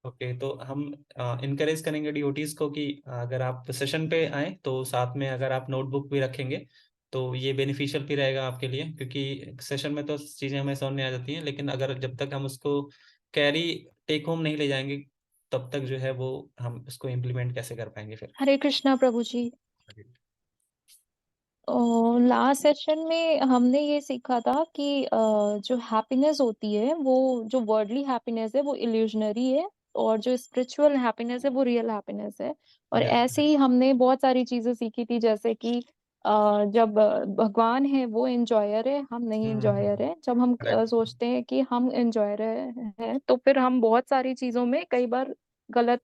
Okay, तो हम encourage करेंगे डीओटीज को कि अगर आप सेशन पे आए तो साथ में अगर आप नोटबुक भी रखेंगे तो ये बेनिफिशियल भी रहेगा आपके लिए, क्योंकि सेशन में तो चीज़ें हमें समझ में आ जाती हैं, लेकिन अगर जब तक हम उसको कैरी टेक होम नहीं ले जाएंगे तब तक जो है वो हम उसको इम्प्लीमेंट कैसे कर पाएंगे फिर। हरे कृष्णा प्रभु जी। लास्ट सेशन में हमने ये सीखा था कि जो हैप्पीनेस होती है वो, जो वर्ल्डली हैप्पीनेस है वो इल्यूजनरी है, और जो स्पिरिचुअल हैप्पीनेस है वो रियल हैप्पीनेस है। और ऐसे ही हमने बहुत सारी चीजें सीखी थी, जैसे कि जब भगवान है वो एंजॉयर है, हम नहीं एंजॉयर है। जब हम करेक्ट। सोचते हैं कि हम एंजॉयर हैं तो फिर हम बहुत सारी चीजों में कई बार गलत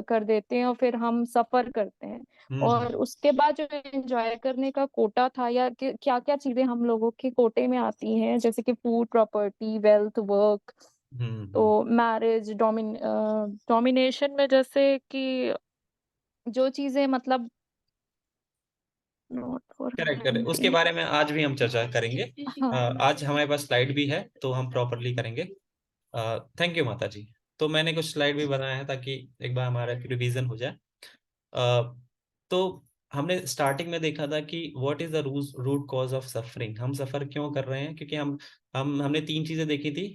कर देते हैं और फिर हम सफर करते हैं। और उसके बाद जो एंजॉय करने का कोटा था, या क्या क्या चीजें हम लोगों के कोटे में आती हैं, जैसे कि फूड, प्रॉपर्टी, वेल्थ, वर्क, हम्म। तो मैरिज, डोमिनेशन में, जैसे कि जो चीजें मतलब नॉट फॉर करेक्ट करेक्ट, उसके ग्रांटेड। बारे में आज भी हम चर्चा करेंगे। हाँ। आज हमारे पास स्लाइड भी है तो हम प्रॉपरली करेंगे। थैंक यू माता जी। तो मैंने कुछ स्लाइड भी बनाया है ताकि एक बार हमारा रिवीजन हो जाए। अ, तो हमने स्टार्टिंग में देखा था कि what is the root cause of suffering, हम सफर क्यों कर रहे हैं, क्योंकि हमने तीन चीजें देखी थी।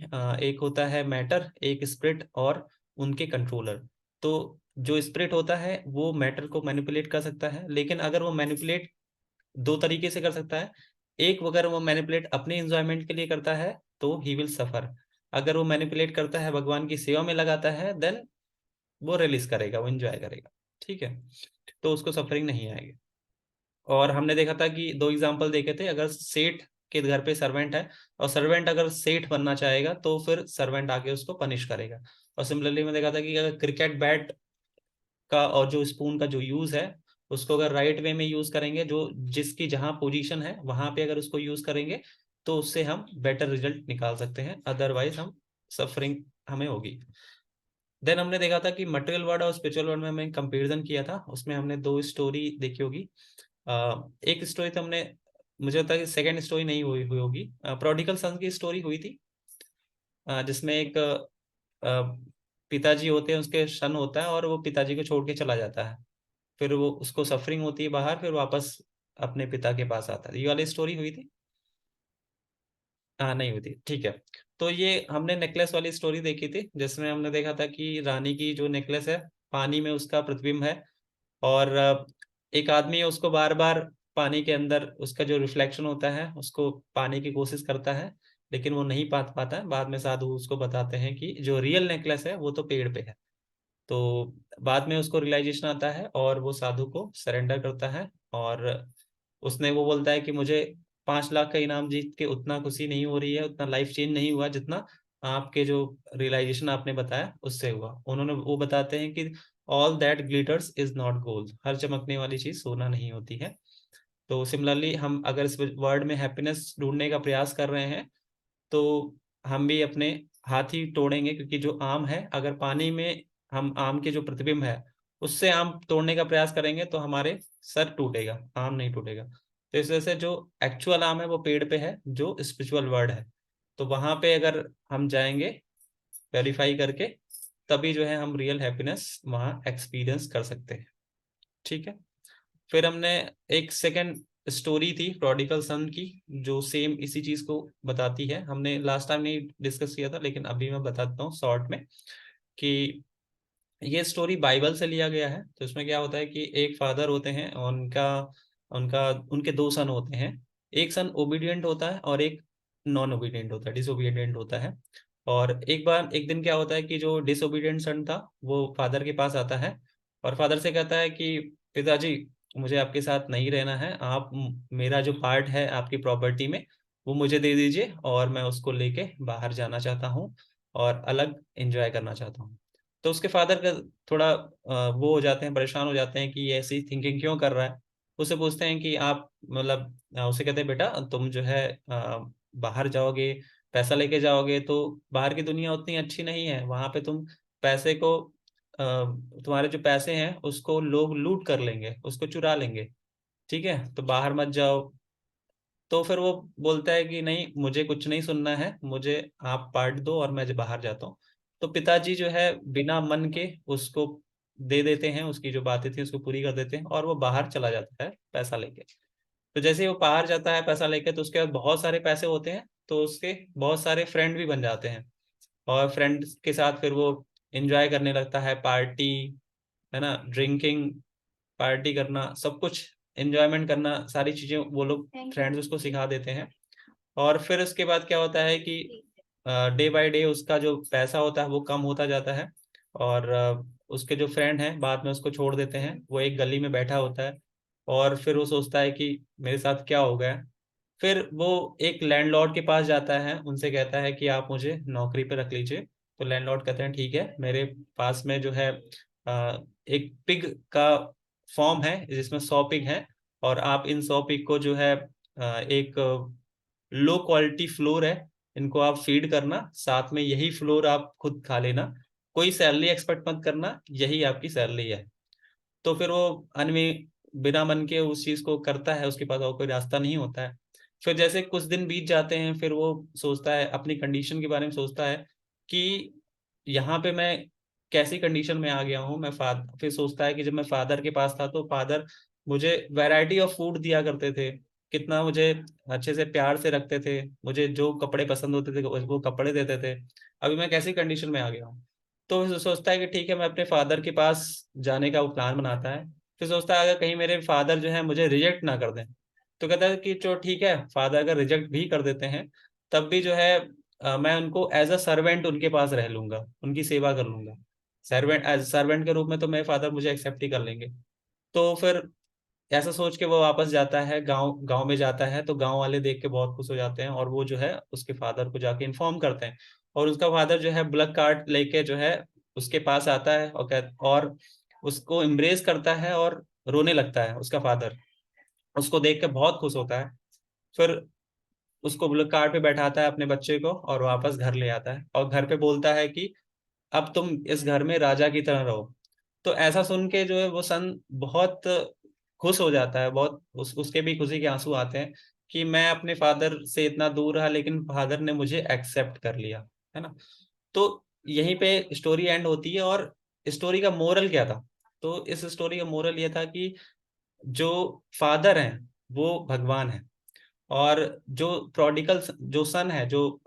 एक होता है मैटर, एक स्पिरिट और उनके कंट्रोलर। तो जो स्पिरिट होता है वो मैटर को मैनिपुलेट कर सकता है, लेकिन अगर वो मैनिपुलेट दो तरीके से कर सकता है। एक, अगर वो मैनिपुलेट अपने इंजॉयमेंट के लिए करता है तो ही विल सफर। अगर वो मैनिपुलेट करता है, भगवान की सेवा में लगाता है, देन वो रिलीज करेगा, वो एंजॉय करेगा। ठीक है, तो उसको सफरिंग नहीं आएगी। और हमने देखा था कि दो एग्जांपल देखे थे, अगर सेठ के घर पे सर्वेंट है और सर्वेंट अगर सेठ बनना चाहेगा तो फिर सर्वेंट आके उसको पनिश करेगा। और सिमिलरली मैं देखा था कि अगर क्रिकेट बैट का और जो स्पून का जो यूज है उसको अगर राइट वे में यूज करेंगे, जो जिसकी जहां पोजीशन है वहां पे अगर उसको यूज करेंगे तो उससे हम बेटर रिजल्ट निकाल सकते हैं, अदरवाइज हम सफरिंग हमें होगी। देन हमने देखा था कि मटेरियल वर्ल्ड और स्पिरिचुअल वर्ल्ड में हमने कंपैरिजन किया था, उसमें हमने दो स्टोरी देखी होगी। एक स्टोरी तो हमने, मुझे लगता है कि सेकंड स्टोरी नहीं हुई होगी, प्रोडिगल सन की स्टोरी हुई थी। जिसमें एक पिताजी होते हैं, उसके सन होता है और वो पिताजी को छोड़ के चला जाता है। फिर वो उसको सफरिंग होती है बाहर, फिर वापस अपने पिता के पास आता है। ये वाली स्टोरी हुई थी। हाँ, नहीं हुई थी, ठीक है। तो ये हमने नेकलेस वाली स्टोरी देखी थी, जिसमें हमने देखा था कि रानी की जो नेकलेस है पानी में उसका प्रतिबिंब है, और एक आदमी है उसको बार बार पानी के अंदर उसका जो रिफ्लेक्शन होता है उसको पाने की कोशिश करता है, लेकिन वो नहीं पा पाता है। बाद में साधु उसको बताते हैं कि जो रियल नेकलेस है वो तो पेड़ पे है। तो बाद में उसको रियलाइजेशन आता है और वो साधु को सरेंडर करता है, और उसने वो बोलता है कि मुझे 5 लाख का इनाम जीत के उतना खुशी नहीं हो रही है, उतना लाइफ चेंज नहीं हुआ जितना आपके जो रियलाइजेशन आपने बताया उससे हुआ। उन्होंने वो बताते हैं कि all that glitters is not gold, हर चमकने वाली चीज सोना नहीं होती है। तो सिमिलरली हम अगर इस वर्ल्ड में हैप्पीनेस ढूंढने का प्रयास कर रहे हैं तो हम भी अपने हाथ ही तोड़ेंगे, क्योंकि जो आम है, अगर पानी में हम आम के जो प्रतिबिंब है उससे आम तोड़ने का प्रयास करेंगे तो हमारे सर टूटेगा, आम नहीं टूटेगा। तो इस वजह से जो एक्चुअल आम है वो पेड़ पे है, जो स्पिरिचुअल वर्ड है। तो वहां पे अगर हम जाएंगे वेरीफाई करके, तभी जो है हम रियल हैप्पीनेस वहां एक्सपीरियंस कर सकते हैं। ठीक है। फिर हमने एक सेकंड स्टोरी थी प्रोडिगल सन की, जो सेम इसी चीज को बताती है। हमने लास्ट टाइम नहीं डिस्कस किया था, लेकिन अभी मैं बता देता हूँ शॉर्ट में कि ये स्टोरी बाइबल से लिया गया है। तो इसमें क्या होता है कि एक फादर होते हैं और उनका उनका उनके दो सन होते हैं। एक सन ओबीडियंट होता है और एक नॉन ओबीडियंट होता है, डिसोबीडियंट होता है। और एक दिन क्या होता है कि जो डिसोबीडियंट सन था वो फादर के पास आता है और फादर से कहता है कि पिताजी, मुझे आपके साथ नहीं रहना है, आप मेरा जो पार्ट है आपकी प्रॉपर्टी में वो मुझे दे दीजिए, और मैं उसको लेके बाहर जाना चाहता हूँ और अलग एंजॉय करना चाहता हूँ। तो उसके फादर का थोड़ा वो हो जाते हैं, परेशान हो जाते हैं कि ये ऐसी थिंकिंग क्यों कर रहा है। उससे पूछते हैं कि आप मतलब उसे कहते हैं बेटा तुम जो है बाहर जाओगे, पैसा लेके जाओगे, तो बाहर की दुनिया उतनी अच्छी नहीं है, वहां पे तुम पैसे को तुम्हारे जो पैसे हैं उसको लोग लूट कर लेंगे, उसको चुरा लेंगे। ठीक है, तो बाहर मत जाओ। तो फिर वो बोलता है कि नहीं, मुझे कुछ नहीं सुनना है, मुझे आप पार्ट दो और मैं बाहर जाता हूँ। तो पिताजी जो है बिना मन के उसको दे देते हैं, उसकी जो बातें थी उसको पूरी कर देते हैं, और वो बाहर चला जाता है पैसा लेके। तो जैसे ही वो बाहर जाता है पैसा लेके, तो उसके बाद बहुत सारे पैसे होते हैं, तो उसके बहुत सारे फ्रेंड भी बन जाते हैं, और फ्रेंड्स के साथ फिर वो एंजॉय करने लगता है, पार्टी, है ना, ड्रिंकिंग, पार्टी करना, सब कुछ एंजॉयमेंट करना, सारी चीजें वो लोग फ्रेंड्स उसको सिखा देते हैं। और फिर उसके बाद क्या होता है कि डे बाय डे उसका जो पैसा होता है वो कम होता जाता है, और उसके जो फ्रेंड हैं बाद में उसको छोड़ देते हैं, वो एक गली में बैठा होता है, और फिर वो सोचता है कि मेरे साथ क्या हो गया। फिर वो एक लैंडलॉर्ड के पास जाता है, उनसे कहता है कि आप मुझे नौकरी पे रख लीजिए। तो लैंडलॉर्ड कहते हैं ठीक है, मेरे पास में जो है एक पिग का फॉर्म है जिसमें 100 पिग हैं, और आप इन 100 पिग को जो है एक लो क्वालिटी फ्लोर है, इनको आप फीड करना, साथ में यही फ्लोर आप खुद खा लेना, कोई सैलरी एक्सपेक्ट मत करना, यही आपकी सैलरी है। तो फिर वो अनवी बिना मन के उस चीज को करता है, उसके पास और कोई रास्ता नहीं होता है। फिर जैसे कुछ दिन बीत जाते हैं, फिर वो सोचता है अपनी कंडीशन के बारे में, सोचता है कि यहाँ पे मैं कैसी कंडीशन में आ गया हूँ। मैं फादर, फिर सोचता है कि जब मैं फादर के पास था तो फादर मुझे वैरायटी ऑफ फूड दिया करते थे, कितना मुझे अच्छे से प्यार से रखते थे, मुझे जो कपड़े पसंद होते थे वो कपड़े देते थे। अभी मैं कैसी कंडीशन में आ गया हूँ। तो फिर सोचता है कि ठीक है, मैं अपने फादर के पास जाने का वो प्लान बनाता है। फिर सोचता है अगर कहीं मेरे फादर जो है मुझे रिजेक्ट ना कर दें, तो कहता है कि चलो ठीक है, फादर अगर रिजेक्ट भी कर देते हैं तब भी जो है मैं उनको एज अ सर्वेंट उनके पास रह लूंगा, उनकी सेवा कर लूंगा, सर्वेंट, एज सर्वेंट के रूप में तो मेरे फादर मुझे एक्सेप्ट ही कर लेंगे। तो फिर ऐसा सोच के वो वापस जाता है, गांव गांव में जाता है, तो गांव वाले देख के बहुत खुश हो जाते हैं, और वो जो है उसके फादर को जाके इन्फॉर्म करते हैं। और उसका फादर जो है ब्लड कार्ड लेके जो है उसके पास आता है, और उसको इम्ब्रेस करता है और रोने लगता है। उसका फादर उसको देख के बहुत खुश होता है। फिर उसको ब्लड कार्ड पे बैठाता है अपने बच्चे को, और वापस घर ले आता है, और घर पे बोलता है कि अब तुम इस घर में राजा की तरह रहो। तो ऐसा सुन के जो है वो सन बहुत खुश हो जाता है, बहुत उसके भी खुशी के आंसू आते हैं कि मैं अपने फादर से इतना दूर रहा लेकिन फादर ने मुझे एक्सेप्ट कर लिया, है ना। तो यहीं पे स्टोरी एंड होती है। और स्टोरी का मोरल क्या था? तो इस स्टोरी का मोरल ये था कि जो फादर हैं वो भगवान है, और जो प्रोडिकल जो सन है, जो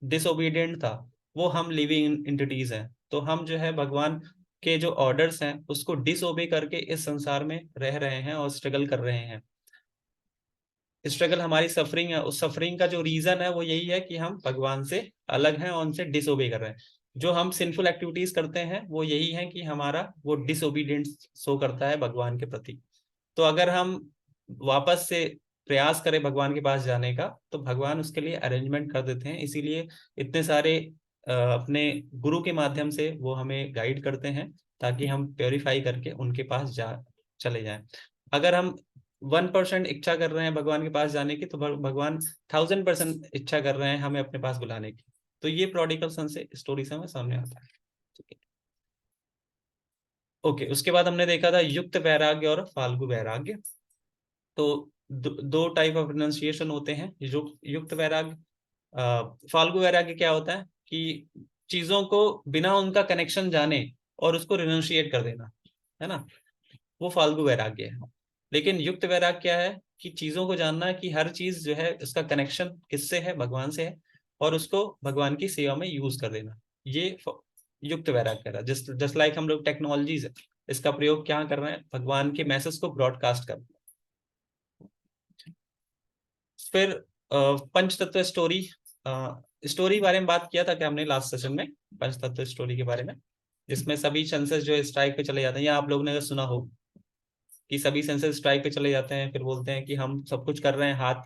डिसोबीडियंट था, वो हम लिविंग इंटिटीज हैं। तो हम जो है भगवान के जो ऑर्डर्स हैं उसको डिसोबे करके इस संसार में रह रहे हैं और स्ट्रगल कर रहे हैं। स्ट्रगल हमारी सफरिंग है, उस सफरिंग का जो रीजन है वो यही है कि हम भगवान से अलग हैं और उनसे डिसोबे कर रहे हैं। जो हम सिंफुल एक्टिविटीज करते हैं वो यही है कि हमारा वो डिसोबीडियंस शो करता है भगवान के प्रति। तो अगर हम वापस से प्रयास करें भगवान के पास जाने का, तो भगवान उसके लिए अरेंजमेंट कर देते हैं। इसीलिए इतने सारे अपने गुरु के माध्यम से वो हमें गाइड करते हैं, ताकि हम प्योरीफाई करके उनके पास जा चले जाएं। अगर हम 1% इच्छा कर रहे हैं भगवान के पास जाने की, तो भगवान 1000% इच्छा कर रहे हैं हमें अपने पास बुलाने की। तो ये प्रोडिगल सन से स्टोरी से हमें सामने आता है। ठीक है। ओके, उसके बाद हमने देखा था युक्त वैराग्य और फाल्गु वैराग्य। तो दो टाइप ऑफ रिनंसिएशन होते हैं, युक्त वैराग्य। फाल्गु वैराग्य क्या होता है कि चीजों को बिना उनका कनेक्शन जाने और उसको रिनंशिएट कर देना, है ना, वो फाल्गु वैराग्य है। लेकिन युक्त वैराग्य क्या है कि चीजों को जानना कि हर चीज जो है उसका कनेक्शन किससे है, भगवान से है, और उसको भगवान की सेवा में यूज कर देना, ये युक्त वैराग्य कह रहा है। जस्ट जस्ट लाइक हम लोग टेक्नोलॉजीज है, इसका प्रयोग क्या कर रहे हैं, भगवान के मैसेज को ब्रॉडकास्ट कर। फिर पंच तत्व स्टोरी, स्टोरी बारे में बात किया था क्या हमने लास्ट सेशन में, पंच तत्व स्टोरी के बारे में, जिसमें सभी सेंसेस जो स्ट्राइक पे चले जाते हैं, या आप लोगों ने अगर सुना हो कि सभी सेंसेस स्ट्राइक पे चले जाते हैं, फिर बोलते हैं कि हम सब कुछ कर रहे हैं हाथ,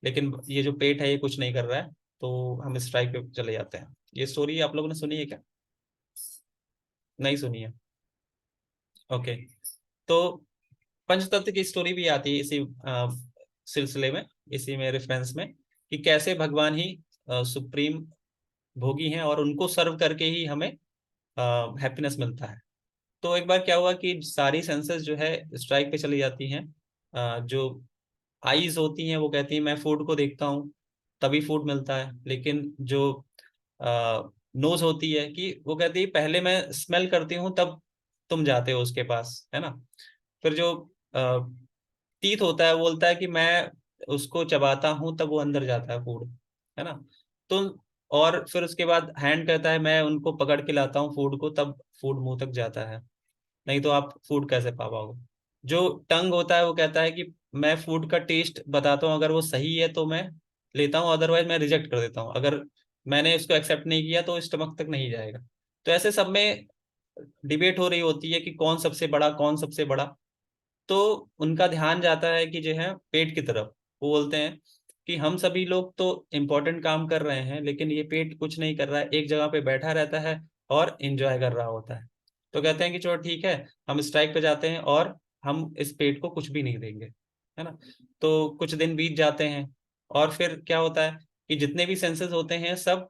लेकिन ये जो पेट है ये कुछ नहीं कर रहा है, तो हम स्ट्राइक पे चले जाते हैं। ये स्टोरी आप लोगों ने सुनी है क्या? नहीं सुनी है? ओके। तो पंचतत्व की स्टोरी भी आती है इसी सिलसिले में, इसी में रेफरेंस में, कि कैसे भगवान ही सुप्रीम भोगी हैं और उनको सर्व करके ही हमें हैप्पीनेस मिलता है। तो एक बार क्या हुआ कि सारी सेंसेस जो है स्ट्राइक पे चली जाती हैं। जो आईज होती हैं वो कहती हैं मैं फूड को देखता हूँ तभी फूड मिलता है, लेकिन जो नोज होती है कि वो कहती है पहले मैं स्मेल करती हूँ तब तुम जाते हो उसके पास, है ना। फिर जो टीथ होता है वो बोलता है कि मैं उसको चबाता हूँ तब वो अंदर जाता है फूड, है ना। तो और फिर उसके बाद हैंड कहता है मैं उनको पकड़ के लाता हूँ फूड को तब फूड मुंह तक जाता है, नहीं तो आप फूड कैसे पा पाओगे। जो टंग होता है वो कहता है कि मैं फूड का टेस्ट बताता हूँ, अगर वो सही है तो मैं लेता हूँ, अदरवाइज मैं रिजेक्ट कर देता हूँ, अगर मैंने इसको एक्सेप्ट नहीं किया तो स्टमक तक नहीं जाएगा। तो ऐसे सब में डिबेट हो रही होती है कि कौन सबसे बड़ा, कौन सबसे बड़ा। तो उनका ध्यान जाता है कि जो है पेट की तरफ। वो बोलते हैं कि हम सभी लोग तो इम्पोर्टेंट काम कर रहे हैं, लेकिन ये पेट कुछ नहीं कर रहा है, एक जगह पे बैठा रहता है और इंजॉय कर रहा होता है। तो कहते हैं कि चलो ठीक है, हम स्ट्राइक पे जाते हैं और हम इस पेट को कुछ भी नहीं देंगे, है ना। तो कुछ दिन बीत जाते हैं और फिर क्या होता है कि जितने भी सेंसेस होते हैं सब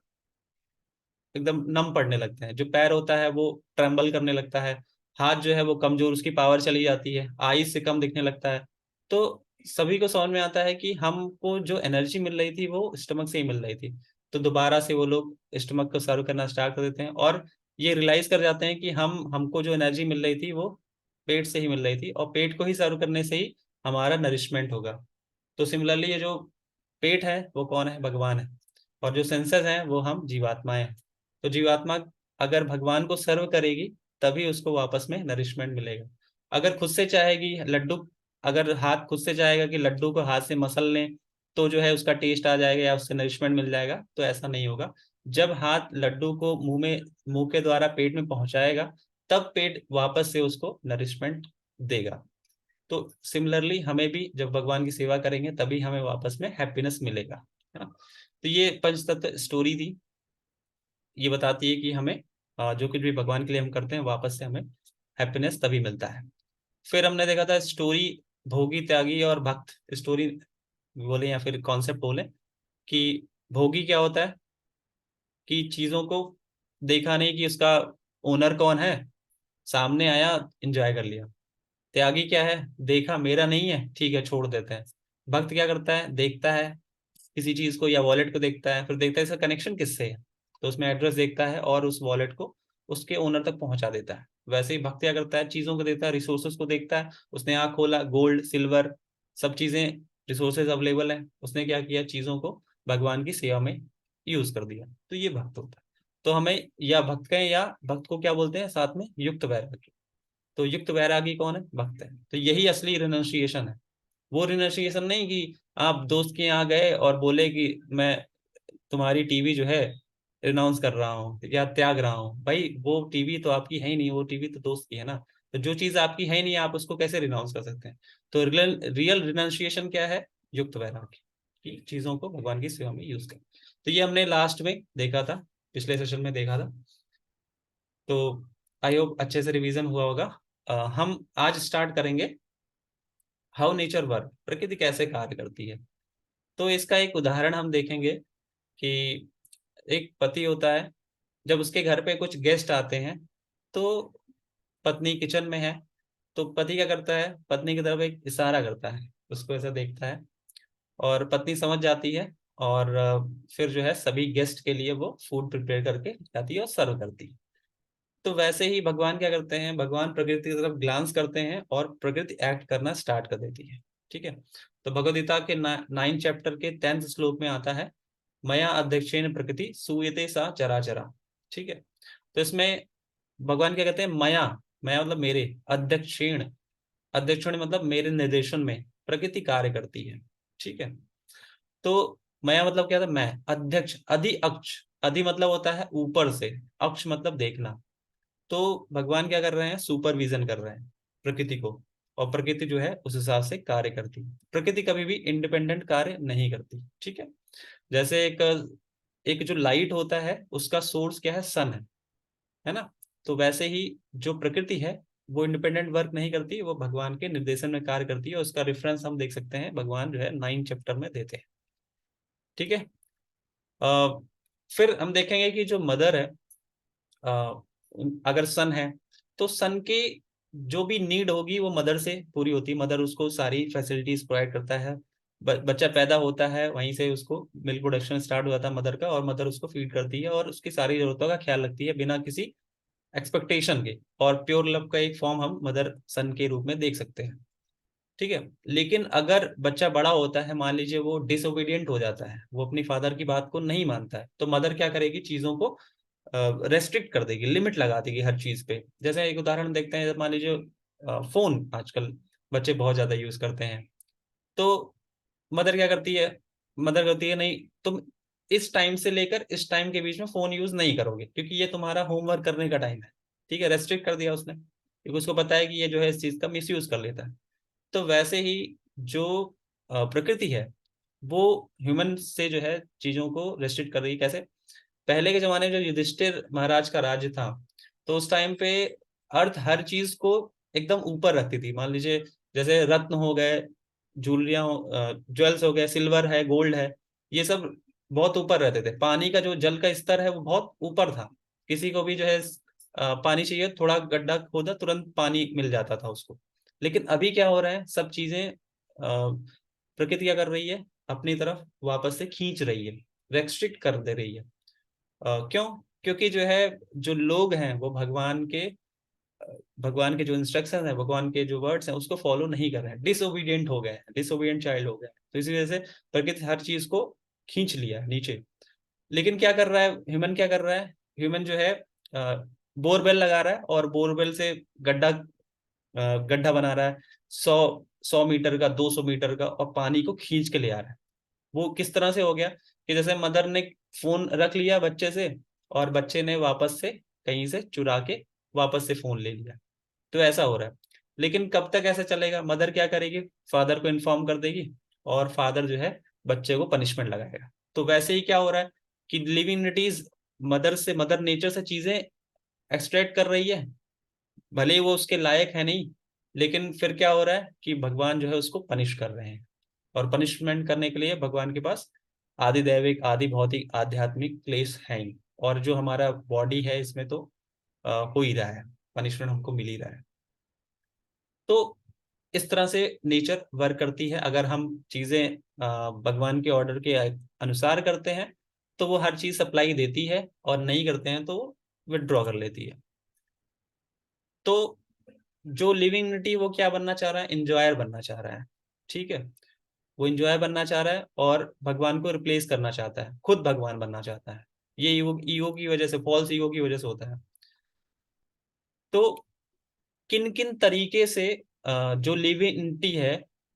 एकदम नम पड़ने लगते हैं। जो पैर होता है वो ट्रेम्बल करने लगता है, हाथ जो है वो कमजोर, उसकी पावर चली जाती है, आईज से कम दिखने लगता है। तो सभी को समझ में आता है कि हमको जो एनर्जी मिल रही थी वो स्टमक से ही मिल रही थी। तो दोबारा से वो लोग स्टमक को सर्व करना स्टार्ट कर देते हैं और ये रियलाइज कर जाते हैं कि हमको जो एनर्जी मिल रही थी वो पेट से ही मिल रही थी, और पेट को ही सर्व करने से ही हमारा नरिशमेंट होगा। तो सिमिलरली ये जो पेट है वो कौन है, भगवान है, और जो सेंसेस हैं वो हम जीवात्माएं हैं। तो जीवात्मा अगर भगवान को सर्व करेगी तभी उसको वापस में नरिशमेंट मिलेगा। अगर खुद से चाहेगी लड्डू, अगर हाथ खुद से चाहेगा कि लड्डू को हाथ से मसल लें तो जो है उसका टेस्ट आ जाएगा या उससे नरिशमेंट मिल जाएगा, तो ऐसा नहीं होगा। जब हाथ लड्डू को मुंह के द्वारा पेट में पहुंचाएगा तब पेट वापस से उसको नरिशमेंट देगा। तो सिमिलरली हमें भी जब भगवान की सेवा करेंगे तभी हमें वापस में हैप्पीनेस मिलेगा, है ना। तो ये पंचतत्व स्टोरी थी, ये बताती है कि हमें जो कुछ भी भगवान के लिए हम करते हैं वापस से हमें हैप्पीनेस तभी मिलता है। फिर हमने देखा था स्टोरी भोगी, त्यागी और भक्त स्टोरी बोले या फिर कॉन्सेप्ट बोले, कि भोगी क्या होता है कि चीजों को देखा नहीं कि उसका ओनर कौन है, सामने आया एंजॉय कर लिया। त्यागी क्या है, देखा मेरा नहीं है ठीक है छोड़ देते हैं। भक्त क्या करता है, देखता है किसी चीज को या वॉलेट को देखता है, फिर देखता है इसका कनेक्शन किससे है, तो उसमें एड्रेस देखता है और उस वॉलेट को उसके ओनर तक पहुंचा देता है। वैसे ही भक्त क्या करता है, चीजों को देखता है, रिसोर्सेज को देखता है, उसने आँख खोला, गोल्ड सिल्वर सब चीजें रिसोर्सेज अवेलेबल है, उसने क्या किया, चीजों को भगवान की सेवा में यूज कर दिया। तो ये भक्त होता है। तो हमें या भक्त कहें या भक्त को क्या बोलते हैं साथ में, युक्त वैराग्य। तो युक्त वैरागी कौन है, भक्त है। तो यही असली रिनंसिएशन है। वो रिनंसिएशन नहीं कि आप दोस्त के यहाँ गए और बोले कि मैं तुम्हारी टीवी जो है रिनाउंस कर रहा हूँ या त्याग रहा हूँ। भाई वो टीवी तो आपकी है ही नहीं, वो टीवी तो दोस्त की है ना। तो जो चीज आपकी है ही नहीं आप उसको कैसे रिनाउंस कर सकते हैं। तो रियल रियल रिनाउंसिएशन क्या है, युक्त वैराग्य, की चीजों को भगवान की सेवा में यूज करें। तो ये हमने लास्ट में देखा था, पिछले सेशन में देखा था। तो आई होप अच्छे से रिवीजन हुआ होगा। हम आज स्टार्ट करेंगे हाउ नेचर वर्क, प्रकृति कैसे कार्य करती है। तो इसका एक उदाहरण हम देखेंगे कि एक पति होता है, जब उसके घर पे कुछ गेस्ट आते हैं तो पत्नी किचन में है, तो पति क्या करता है, पत्नी की तरफ एक इशारा करता है, उसको ऐसा देखता है और पत्नी समझ जाती है। और फिर जो है सभी गेस्ट के लिए वो फूड प्रिपेयर करके जाती है और सर्व करती है। तो वैसे ही भगवान क्या करते हैं, भगवान प्रकृति की तरफ ग्लांस करते हैं और प्रकृति एक्ट करना स्टार्ट कर देती है। ठीक है। तो भगवद गीता के 9 चैप्टर के 10th श्लोक में आता है, मया अध्यक्षेण प्रकृति सूयते सा चराचरा। ठीक है। तो इसमें भगवान क्या कहते हैं, मया, मया मतलब मेरे, अध्यक्षेण, अध्यक्षेण मतलब मेरे निर्देशन में प्रकृति कार्य करती है। ठीक है। तो मया मतलब क्या था, मैं, अध्यक्ष, अधि अक्ष, अधि मतलब होता है ऊपर से, अक्ष मतलब देखना। तो भगवान क्या कर रहे हैं, सुपरविजन कर रहे हैं प्रकृति को, और प्रकृति जो है उस हिसाब से कार्य करती है। प्रकृति कभी भी इंडिपेंडेंट कार्य नहीं करती। ठीक है। जैसे एक एक जो लाइट होता है उसका सोर्स क्या है, सन है ना। तो वैसे ही जो प्रकृति है वो इंडिपेंडेंट वर्क नहीं करती, वो भगवान के निर्देशन में कार्य करती है। उसका रेफरेंस हम देख सकते हैं, भगवान जो है 9 चैप्टर में देते हैं। ठीक है। अ, फिर हम देखेंगे कि जो मदर है, अ, अगर सन है तो सन की जो भी नीड होगी वो मदर से पूरी होती है, मदर उसको सारी फैसिलिटीज प्रोवाइड करता है। बच्चा पैदा होता है, वहीं से उसको मिल्क प्रोडक्शन स्टार्ट हो जाता है मदर का, और मदर उसको फीड करती है और उसकी सारी जरूरतों का ख्याल रखती है बिना किसी एक्सपेक्टेशन के। और प्योर लव का एक फॉर्म हम मदर सन के रूप में देख सकते हैं। ठीक है। लेकिन अगर बच्चा बड़ा होता है, मान लीजिए वो डिसोबीडियंट हो जाता है, वो अपनी फादर की बात को नहीं मानता है, तो मदर क्या करेगी, चीजों को रेस्ट्रिक्ट कर देगी, लिमिट लगा देगी हर चीज पे। जैसे एक उदाहरण देखते हैं, मान लीजिए फोन आजकल बच्चे बहुत ज्यादा यूज करते हैं, तो मदर क्या करती है, मदर कहती है नहीं, तुम इस टाइम से लेकर इस टाइम के बीच में फोन यूज नहीं करोगे, क्योंकि ये तुम्हारा होमवर्क करने का टाइम है। ठीक है, रेस्ट्रिक्ट कर दिया उसने, क्योंकि उसको पता है कि ये जो है इस चीज का मिस यूज कर लेता है। तो वैसे ही जो प्रकृति है, वो ह्यूमन से जो है चीजों को रेस्ट्रिक्ट कर रही है। कैसे? पहले के जमाने में जब युधिष्ठिर महाराज का राज्य था, तो उस टाइम पे अर्थ हर चीज को एकदम ऊपर रखती थी। मान लीजिए जैसे रत्न हो गए, ज्वेलरियां, ज्वेल्स हो गए, सिल्वर है, गोल्ड है, ये सब बहुत ऊपर रहते थे। पानी का जो जल का स्तर है वो बहुत ऊपर था। किसी को भी जो है पानी चाहिए, थोड़ा गड्ढा खोदा, तुरंत पानी मिल जाता था उसको। लेकिन अभी क्या हो रहा है, सब चीजें प्रकृति क्या कर रही है, अपनी तरफ वापस से खींच रही है, रेस्ट्रिक्ट कर दे रही है। क्यों? क्योंकि जो है, जो लोग हैं वो भगवान के जो इंस्ट्रक्शन है, भगवान के जो वर्ड्स हैं, उसको फॉलो नहीं कर रहे हैं, डिसोबीडियंट हो गए हैं, डिसोबीडियंट चाइल्ड हो गए हैं। तो इसी वजह से प्रकृति हर चीज को खींच लिया है नीचे। लेकिन क्या कर रहा है ह्यूमन, क्या कर रहा है ह्यूमन, जो है बोरवेल लगा रहा है, और बोरवेल से गड्ढा बना रहा है, 100 100 मीटर का, 200 मीटर का, और पानी को खींच के ले आ रहा है। वो किस तरह से हो गया, कि जैसे मदर ने फोन रख लिया बच्चे से, और बच्चे ने वापस से कहीं से चुरा के वापस से फोन ले लिया। तो ऐसा हो रहा है। लेकिन कब तक ऐसा चलेगा? मदर क्या करेगी, फादर को इन्फॉर्म कर देगी, और फादर जो है बच्चे को पनिशमेंट लगाएगा। तो वैसे ही क्या हो रहा है कि लिविंग एंटिटीज मदर से, मदर नेचर से चीजें एक्सट्रैक्ट कर रही है, भले ही वो उसके लायक है नहीं, लेकिन फिर क्या हो रहा है कि भगवान जो है उसको पनिश कर रहे हैं। और पनिशमेंट करने के लिए भगवान के पास आदि दैविक, आदि भौतिक, आध्यात्मिक क्लेश है ही। और जो हमारा बॉडी है, इसमें तो हो ही रहा है, पनिशमेंट हमको मिल ही रहा है। तो इस तरह से नेचर वर्क करती है। अगर हम चीजें भगवान के ऑर्डर के अनुसार करते हैं, तो वो हर चीज सप्लाई देती है, और नहीं करते हैं तो वो विड्रॉ कर लेती है। तो जो लिविंग यूनिटी, वो क्या बनना चाह रहा है, इंजॉयर बनना चाह रहा है। ठीक है, वो इंजॉय बनना चाह रहा है, और भगवान को रिप्लेस करना चाहता है, खुद भगवान बनना चाहता है। ये ईगो, ईगो की वजह से, फॉल्स ईगो की वजह से होता है। तो किन किन तरीके से जो लिविंग एंटिटी है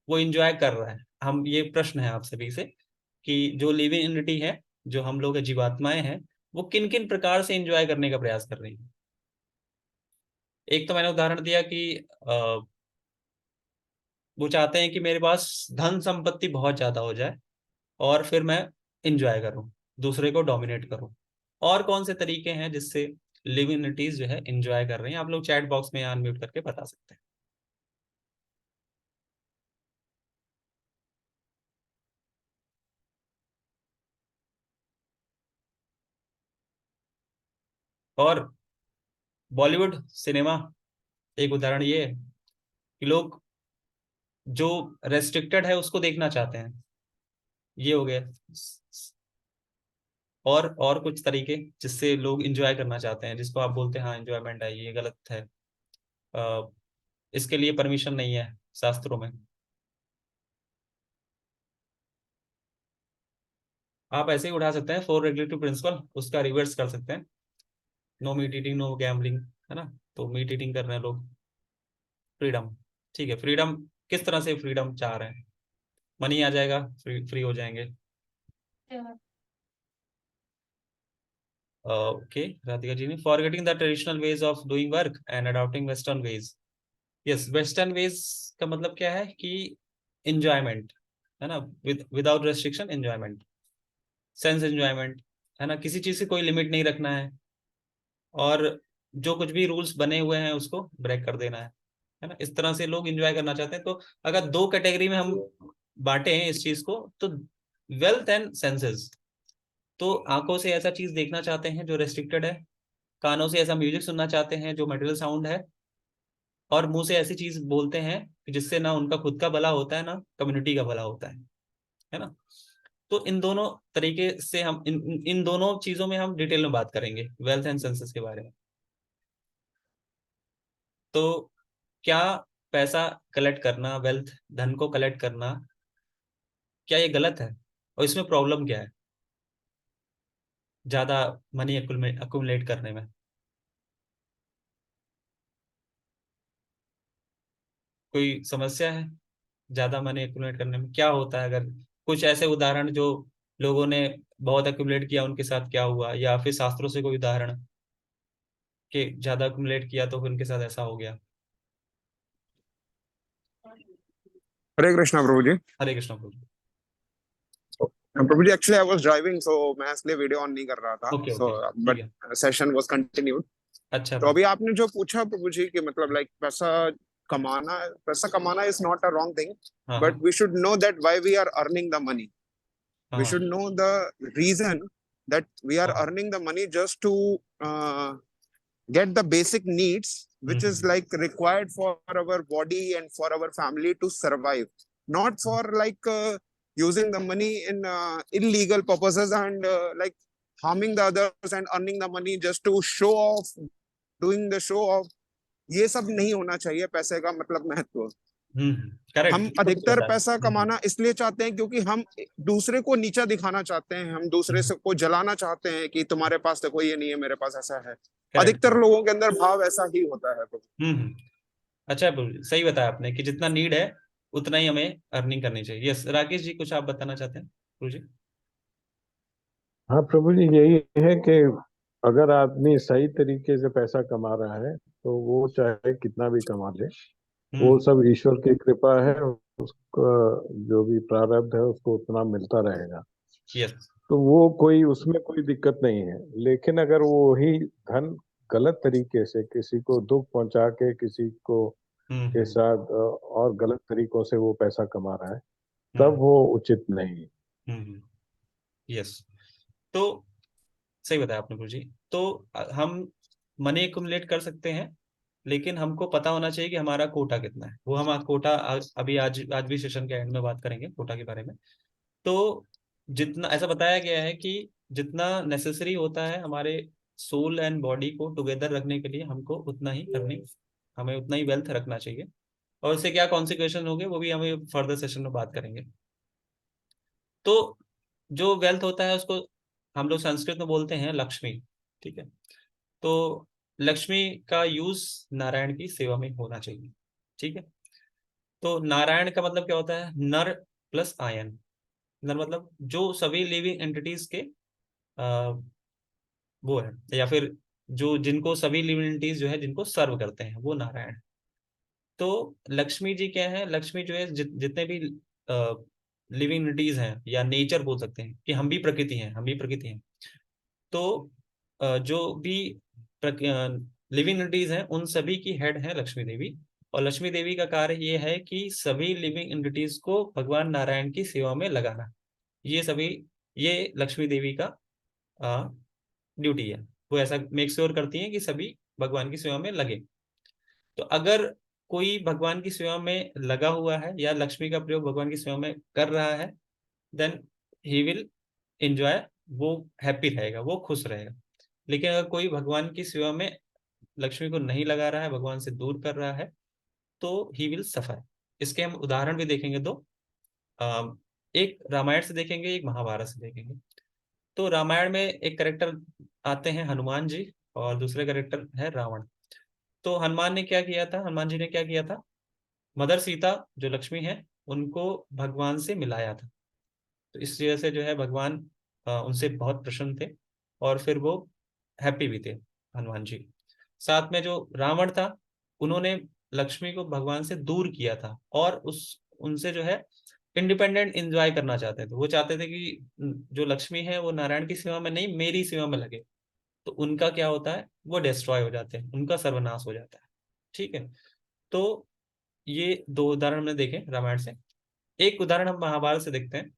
वो इंजॉय कर रहा है, हम, ये प्रश्न है आप सभी से, कि जो लिविंग एंटिटी है, जो हम लोग जीवात्माएं हैं, वो किन किन प्रकार से इंजॉय करने का प्रयास कर रही है। एक तो मैंने उदाहरण दिया कि वो चाहते हैं कि मेरे पास धन संपत्ति बहुत ज्यादा हो जाए, और फिर मैं इंजॉय करूं, दूसरे को डोमिनेट करूं। और कौन से तरीके हैं जिससे लिविंग एंटिटीज जो है इंजॉय कर रही हैं? आप लोग चैट बॉक्स में अनम्यूट करके बता सकते हैं। और बॉलीवुड सिनेमा एक उदाहरण ये है कि लोग जो रेस्ट्रिक्टेड है उसको देखना चाहते हैं, ये हो गया। और कुछ तरीके जिससे लोग इंजॉय करना चाहते हैं, जिसको आप बोलते हैं हाँ इंजॉयमेंट है, ये गलत है, अ, इसके लिए परमिशन नहीं है शास्त्रों में। आप ऐसे ही उठा सकते हैं, फोर रेगुलेटरी प्रिंसिपल, उसका रिवर्स कर सकते हैं। No meat eating, no gambling, है ना? तो मीट ईटिंग कर रहे हैं लोग, फ्रीडम। ठीक है, फ्रीडम किस तरह से फ्रीडम चाह रहे हैं? मनी आ जाएगा, फ्री फ्री हो जाएंगे। ओके, राधिका जी ने, forgetting the traditional ways of doing work and adopting western ways. Yes, western ways का मतलब क्या है कि इंजॉयमेंट, है ना, without restriction enjoyment, sense enjoyment, है ना, किसी चीज से कोई लिमिट नहीं रखना है, और जो कुछ भी रूल्स बने हुए हैं उसको ब्रेक कर देना है ना? इस तरह से लोग एंजॉय करना चाहते हैं। तो अगर दो कैटेगरी में हम बांटे हैं इस चीज को, तो वेल्थ एंड सेंसेस। तो आंखों से ऐसा चीज देखना चाहते हैं जो रेस्ट्रिक्टेड है, कानों से ऐसा म्यूजिक सुनना चाहते हैं जो मटेरियल साउंड है, और मुंह से ऐसी चीज बोलते हैं कि जिससे ना उनका खुद का भला होता है, ना कम्युनिटी का भला होता है। है ना। तो इन दोनों तरीके से हम इन दोनों चीजों में हम डिटेल में बात करेंगे वेल्थ एंड सेंसस के बारे में। तो क्या पैसा कलेक्ट करना, वेल्थ, धन को कलेक्ट करना, क्या ये गलत है, और इसमें प्रॉब्लम क्या है ज्यादा मनी अकुमुलेट करने में? कोई समस्या है ज्यादा मनी एक्यूमुलेट करने में? क्या होता है, अगर कुछ ऐसे उदाहरण जो लोगों ने बहुत एक्यूमुलेट किया उनके साथ क्या हुआ, या फिर शास्त्रों से कोई उदाहरण कि ज्यादा एक्यूमुलेट किया तो उनके साथ ऐसा हो गया? हरे कृष्णा प्रभु जी। हरे कृष्ण प्रभु। प्रभु जी एक्चुअली आई वाज ड्राइविंग, सो मैं इसलिए वीडियो ऑन नहीं कर रहा था, ओके सो ओके, ठीक बट है। Session was continued. अच्छा तो प्रभु। अभी आपने जो पूछा प्रभु जी कि मतलब लाइक पैसा कमाना is not a wrong thing, हाँ बट हाँ we should know that why we are earning the money. We हाँ should know the reason that we are हाँ। earning the money just to get the basic needs which is hmm like required for our body and for our family to survive, not for like using the money in illegal purposes and like harming the others and earning the money just to show off, doing the show off. ये सब नहीं होना चाहिए पैसे का मतलब महत्व. Correct, हम बिल्कुल सही अधिकतर बताया। पैसा कमाना इसलिए चाहते हैं क्योंकि हम दूसरे को नीचा दिखाना चाहते हैं, हम दूसरे से को जलाना चाहते हैं कि तुम्हारे पास देखो ये नहीं है, मेरे पास ऐसा है. करेक्ट। अधिकतर लोगों के अंदर भाव ऐसा ही होता है. हम्म। अच्छा प्रभु, सही बताया आपने कि जितना नीड है उतना ही हमें अर्निंग करनी चाहिए। यस, राकेश जी कुछ आप बताना चाहते हैं प्रभु जी? हाँ प्रभु जी, यही है कि अगर आदमी सही तरीके से पैसा कमा रहा है तो वो चाहे कितना भी कमा ले, वो हम्म। सब ईश्वर की कृपा है। उसका जो भी प्रारब्ध है उसको उतना मिलता रहेगा, यस। तो वो कोई उसमें कोई दिक्कत नहीं है। लेकिन अगर वो ही धन गलत तरीके से किसी को दुख पहुंचा के किसी को के हम्म साथ और गलत तरीकों से वो पैसा कमा रहा है, तब हम्म वो उचित नहीं है। हम्म। यस। तो सही बताया आपने गुरु जी। तो हम मनी एक्युमुलेट कर सकते हैं, लेकिन हमको पता होना चाहिए कि हमारा कोटा कितना है। वो हम कोटा अभी आज भी सेशन के एंड में बात करेंगे कोटा के बारे में। तो जितना ऐसा बताया गया है कि जितना नेसेसरी होता है हमारे सोल एंड बॉडी को टुगेदर रखने के लिए, हमको उतना ही करनी, हमें उतना ही वेल्थ रखना चाहिए। और इससे क्या कॉन्सिक्वेशन होंगे वो भी हमें फर्दर सेशन में बात करेंगे। तो जो वेल्थ होता है उसको हम लोग संस्कृत में बोलते हैं लक्ष्मी। ठीक है। तो लक्ष्मी का यूज नारायण की सेवा में होना चाहिए। ठीक है। तो नारायण का मतलब क्या होता है? नर प्लस आयन। नर मतलब जो सभी लिविंग एंटिटीज के वो है, या फिर जो जिनको सभी लिविंग एंटिटीज जो है जिनको सर्व करते हैं वो नारायण। तो लक्ष्मी जी क्या है? लक्ष्मी जो है जितने भी लिविंग एंटिटीज हैं, या नेचर बोल सकते हैं कि हम भी प्रकृति हैं, हम भी प्रकृति हैं। तो जो भी लिविंग एंटिटीज हैं उन सभी की हेड है लक्ष्मी देवी। और लक्ष्मी देवी का कार्य ये है कि सभी लिविंग एंटिटीज को भगवान नारायण की सेवा में लगाना। ये लक्ष्मी देवी का ड्यूटी है। वो ऐसा मेक श्योर करती हैं कि सभी भगवान की सेवा में लगे। तो अगर कोई भगवान की सेवा में लगा हुआ है या लक्ष्मी का प्रयोग भगवान की सेवा में कर रहा है, देन ही विल एंजॉय, वो हैप्पी रहेगा, वो खुश रहेगा। लेकिन अगर कोई भगवान की सेवा में लक्ष्मी को नहीं लगा रहा है, भगवान से दूर कर रहा है, तो ही विल सफर। इसके हम उदाहरण भी देखेंगे दो। एक रामायण से देखेंगे, एक महाभारत से देखेंगे। तो रामायण में एक करेक्टर आते हैं हनुमान जी, और दूसरे करेक्टर है रावण। तो हनुमान ने क्या किया था? हनुमान जी ने क्या किया था? मदर सीता जो लक्ष्मी है उनको भगवान से मिलाया था। तो इस वजह से जो है भगवान उनसे बहुत प्रसन्न थे, और फिर वो हैप्पी भी थे हनुमान जी। साथ में जो रावण था, उन्होंने लक्ष्मी को भगवान से दूर किया था, और उस उनसे जो है इंडिपेंडेंट एंजॉय करना चाहते थे। वो चाहते थे कि जो लक्ष्मी है वो नारायण की सेवा में नहीं, मेरी सेवा में लगे। तो उनका क्या होता है? वो डिस्ट्रॉय हो जाते हैं, उनका सर्वनाश हो जाता है। ठीक है। तो ये दो उदाहरण हमने देखे रामायण से। एक उदाहरण हम महाभारत से देखते हैं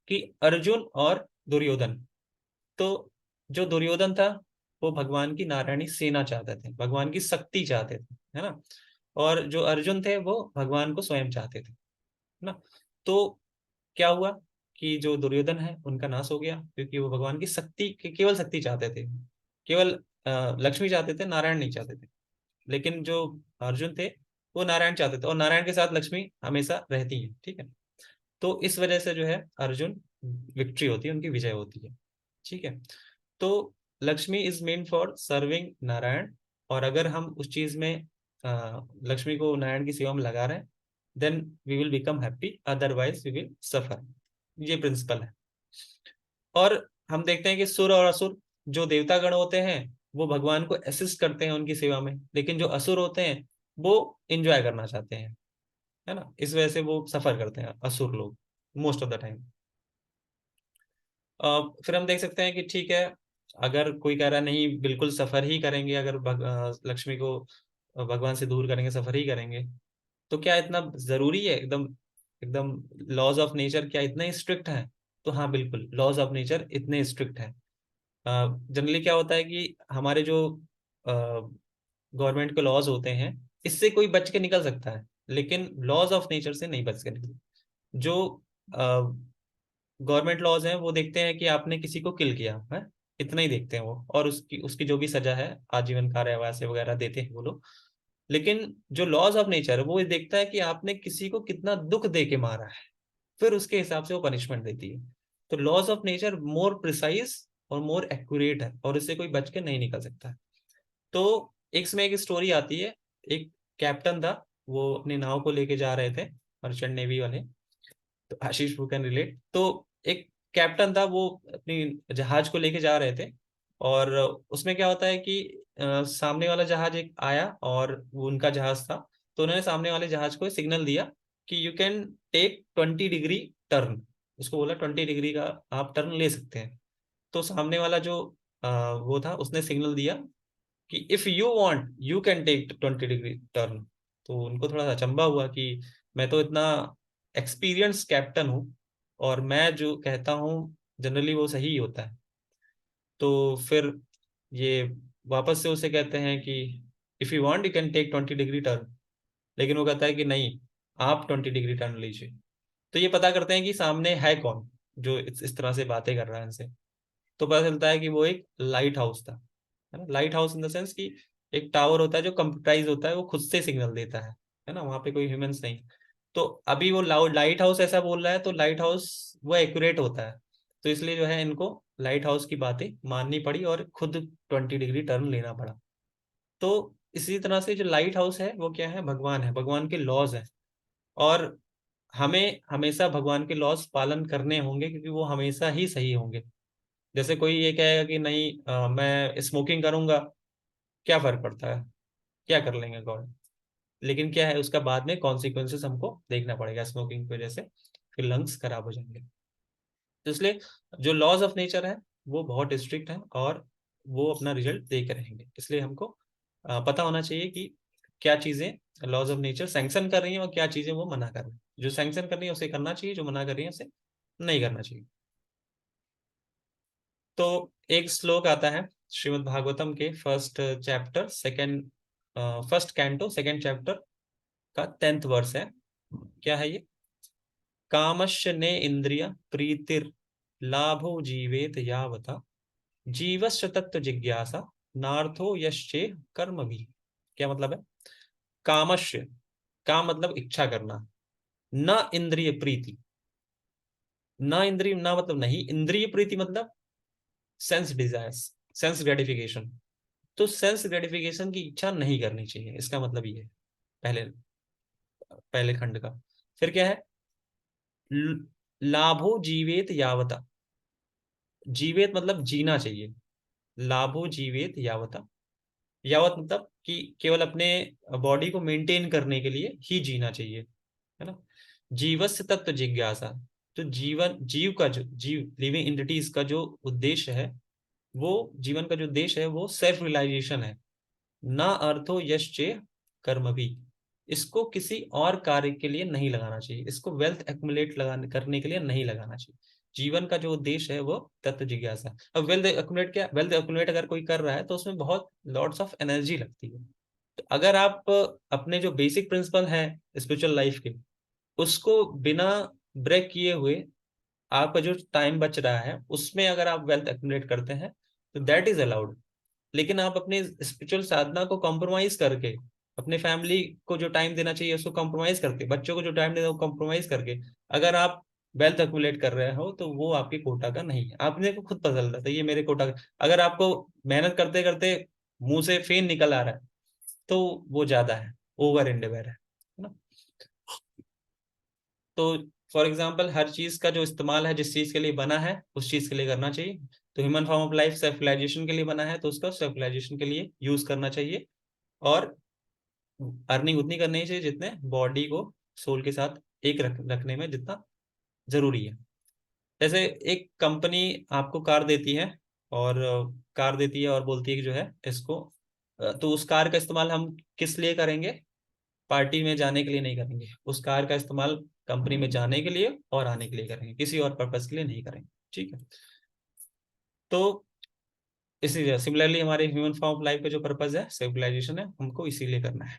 कि अर्जुन और दुर्योधन। तो जो दुर्योधन था वो भगवान की नारायणी सेना चाहते थे, भगवान की शक्ति चाहते थे, है ना। और जो अर्जुन थे वो भगवान को स्वयं चाहते थे, है ना। तो क्या हुआ? कि जो दुर्योधन है उनका नाश हो गया, क्योंकि वो भगवान की शक्ति, केवल शक्ति चाहते थे, केवल लक्ष्मी चाहते थे, नारायण नहीं चाहते थे। लेकिन जो अर्जुन थे वो नारायण चाहते थे, और नारायण के साथ लक्ष्मी हमेशा रहती है, ठीक है। तो इस वजह से जो है अर्जुन विक्ट्री होती है, उनकी विजय होती है, ठीक है। तो Lakshmi is main for serving Narayan, और अगर हम उस चीज में लक्ष्मी को नारायण की सेवा में लगा रहे हैं, then we will become happy, otherwise we will suffer. ये प्रिंसिपल है। और हम देखते हैं कि सुर और असुर, जो देवता गण होते हैं वो भगवान को असिस्ट करते हैं उनकी सेवा में, लेकिन जो असुर होते हैं वो एंजॉय करना चाहते हैं, है ना। इस वजह से वो सफर करते हैं असुर लोग मोस्ट ऑफ द टाइम। फिर हम देख सकते हैं कि ठीक है, अगर कोई कह रहा है नहीं बिल्कुल सफर ही करेंगे, अगर लक्ष्मी को भगवान से दूर करेंगे, सफर ही करेंगे, तो क्या इतना जरूरी है? एकदम एकदम लॉज ऑफ नेचर क्या इतने स्ट्रिक्ट है? तो हाँ बिल्कुल, लॉज ऑफ नेचर इतने स्ट्रिक्ट है। जनरली क्या होता है कि हमारे जो गवर्नमेंट के लॉज होते हैं, इससे कोई बच के निकल सकता है, लेकिन लॉज ऑफ नेचर से नहीं बच के निकल। जो गवर्नमेंट लॉज हैं वो देखते हैं कि आपने किसी को किल किया है, इतना ही देखते हैं वो, और उसकी उसकी जो भी सजा है, आजीवन कारावास वगैरह देते हैं वो लोग। लेकिन जो लॉज ऑफ नेचर है वो ये देखता है कि आपने किसी को कितना दुख दे के मारा है, फिर उसके हिसाब से वो पनिशमेंट देती है। तो laws of nature more precise और मोर एक्यूरेट है, और इससे कोई बच के नहीं निकल सकता है। तो एक इसमें एक स्टोरी आती है, एक कैप्टन था, वो अपनी नाव को लेके जा रहे थे, मर्चेंट नेवी वाले। तो आशीष, यू कैन रिलेट। तो एक कैप्टन था, वो अपनी जहाज को लेके जा रहे थे, और उसमें क्या होता है कि सामने वाला जहाज एक आया, और वो उनका जहाज था। तो उन्होंने सामने वाले जहाज को सिग्नल दिया कि you can take 20 degree turn. उसको बोला 20 डिग्री का आप टर्न ले सकते हैं। तो सामने वाला जो वो था, उसने सिग्नल दिया कि if you want you can take 20 degree turn. तो उनको थोड़ा सा अचंभा हुआ कि मैं तो इतना एक्सपीरियंस कैप्टन हूँ, और मैं जो कहता हूँ जनरली वो सही होता है। तो फिर ये वापस से उसे कहते हैं कि if you want you can take 20 degree turn, लेकिन वो कहता है कि नहीं, आप 20 डिग्री टर्न लीजिए। तो ये पता करते हैं कि सामने है कौन जो इस तरह से बातें कर रहा है इनसे। तो पता चलता है कि वो एक लाइट हाउस था, है ना। Light house in the sense कि एक टावर होता है जो कंप्यूटराइज होता है, वो खुद से सिग्नल देता है ना, वहां पे कोई ह्यूमंस नहीं। तो अभी वो लाइट हाउस ऐसा बोल रहा है, तो लाइट हाउस वो एक्यूरेट होता है, तो इसलिए जो है इनको लाइट हाउस की बातें माननी पड़ी, और खुद 20 डिग्री टर्न लेना पड़ा। तो इसी तरह से जो लाइट हाउस है वो क्या है? भगवान है, भगवान के लॉज है। और हमें हमेशा भगवान के लॉज पालन करने होंगे, क्योंकि वो हमेशा ही सही होंगे। जैसे कोई ये कहेगा कि नहीं मैं स्मोकिंग करूंगा, क्या फर्क पड़ता है, क्या कर लेंगे गॉड। लेकिन क्या है, उसका बाद में कॉन्सिक्वेंसेस हमको देखना पड़ेगा, स्मोकिंग की वजह से फिर लंग्स खराब हो जाएंगे। तो इसलिए जो लॉज ऑफ नेचर है वो बहुत स्ट्रिक्ट है, और वो अपना रिजल्ट दे के रहेंगे। इसलिए हमको पता होना चाहिए कि क्या चीजें लॉज ऑफ नेचर सैंक्शन कर रही हैं, और क्या चीजें वो मना कर रही हैं। जो सैंक्शन कर रही है उसे करना चाहिए, जो मना कर रही है उसे नहीं करना चाहिए। तो एक श्लोक आता है श्रीमद् भागवतम के first chapter second, first canto second chapter का 10th वर्स है। क्या है ये? कामस्य ने इंद्रिय प्रीतिर लाभो जीवेत यावता जीवस्य तत्व जिज्ञासा नार्थो यश्चे कर्म भी। क्या मतलब है? कामस्य, काम मतलब इच्छा करना, न इंद्रिय प्रीति, न इंद्रिय ना मतलब नहीं, इंद्रिय प्रीति मतलब सेंस डिजायर्स, सेंस ग्रेटिफिकेशन। तो सेंस ग्रेटिफिकेशन की इच्छा नहीं करनी चाहिए, इसका मतलब ये है पहले पहले खंड का। फिर क्या है? लाभो जीवेत यावता, जीवेत मतलब जीना चाहिए, लाभो जीवेत यावता, यावत मतलब कि केवल अपने बॉडी को मेंटेन करने के लिए ही जीना चाहिए, है ना। जीवस्य तत्व जिज्ञासा, तो जीवन, जीव का जो जीव लिविंग एंटिटीज का जो उद्देश्य है, वो जीवन का जो उद्देश्य है वो सेल्फ रियलाइजेशन है। ना अर्थो यश्चे कर्म भी, इसको किसी और कार्य के लिए नहीं लगाना चाहिए, इसको वेल्थ एक्युमुलेट लगाने करने के लिए नहीं लगाना चाहिए। जीवन का जो उद्देश्य है वो तत्व जिज्ञासा। अब वेल्थ एक्युमुलेट, क्या वेल्थ एक्युमुलेट अगर कोई कर रहा है तो उसमें बहुत लॉट्स ऑफ एनर्जी लगती है। तो अगर आप अपने जो बेसिक प्रिंसिपल है स्पिरिचुअल लाइफ के, उसको बिना ब्रेक किए हुए आपका जो टाइम बच रहा है उसमें अगर आप वेल्थ एक्युमुलेट करते हैं तो दैट इज अलाउड। लेकिन आप अपने स्पिरिचुअल साधना को कॉम्प्रोमाइज करके, अपने फैमिली को जो टाइम देना चाहिए उसको कॉम्प्रोमाइज करके, बच्चों को जो टाइम देना है वो कॉम्प्रोमाइज करके अगर आप वेल्थ एक्युमुलेट कर रहे हो तो वो आपके कोटा का नहीं है। आपने को खुद पता चल रहा था ये मेरे कोटा का। अगर आपको मेहनत करते करते मुंह से फेन निकल आ रहा है तो वो ज्यादा है, ओवर एंडेवर है ना। तो फॉर एग्जाम्पल हर चीज का जो इस्तेमाल है जिस चीज के लिए बना है उस चीज के लिए करना चाहिए। तो ह्यूमन फॉर्म ऑफ लाइफ सेल्फलाइजेशन के लिए बना है तो उसका सेल्फलाइजेशन के लिए यूज करना चाहिए। और अर्निंग उतनी करनी चाहिए जितने बॉडी को सोल के साथ एक रखने में जितना जरूरी है। जैसे एक कंपनी आपको कार देती है, और कार देती है और बोलती है कि जो है इसको तो उस कार का इस्तेमाल हम किस लिए करेंगे? पार्टी में जाने के लिए नहीं करेंगे। उस कार का इस्तेमाल कंपनी में जाने के लिए और आने के लिए करेंगे, किसी और पर्पज के लिए नहीं करेंगे। ठीक है। तो इसी सिमिलरली हमारे ह्यूमन फॉर्म ऑफ लाइफ का जो पर्पज है सिविलाइजेशन है, हमको इसीलिए करना है।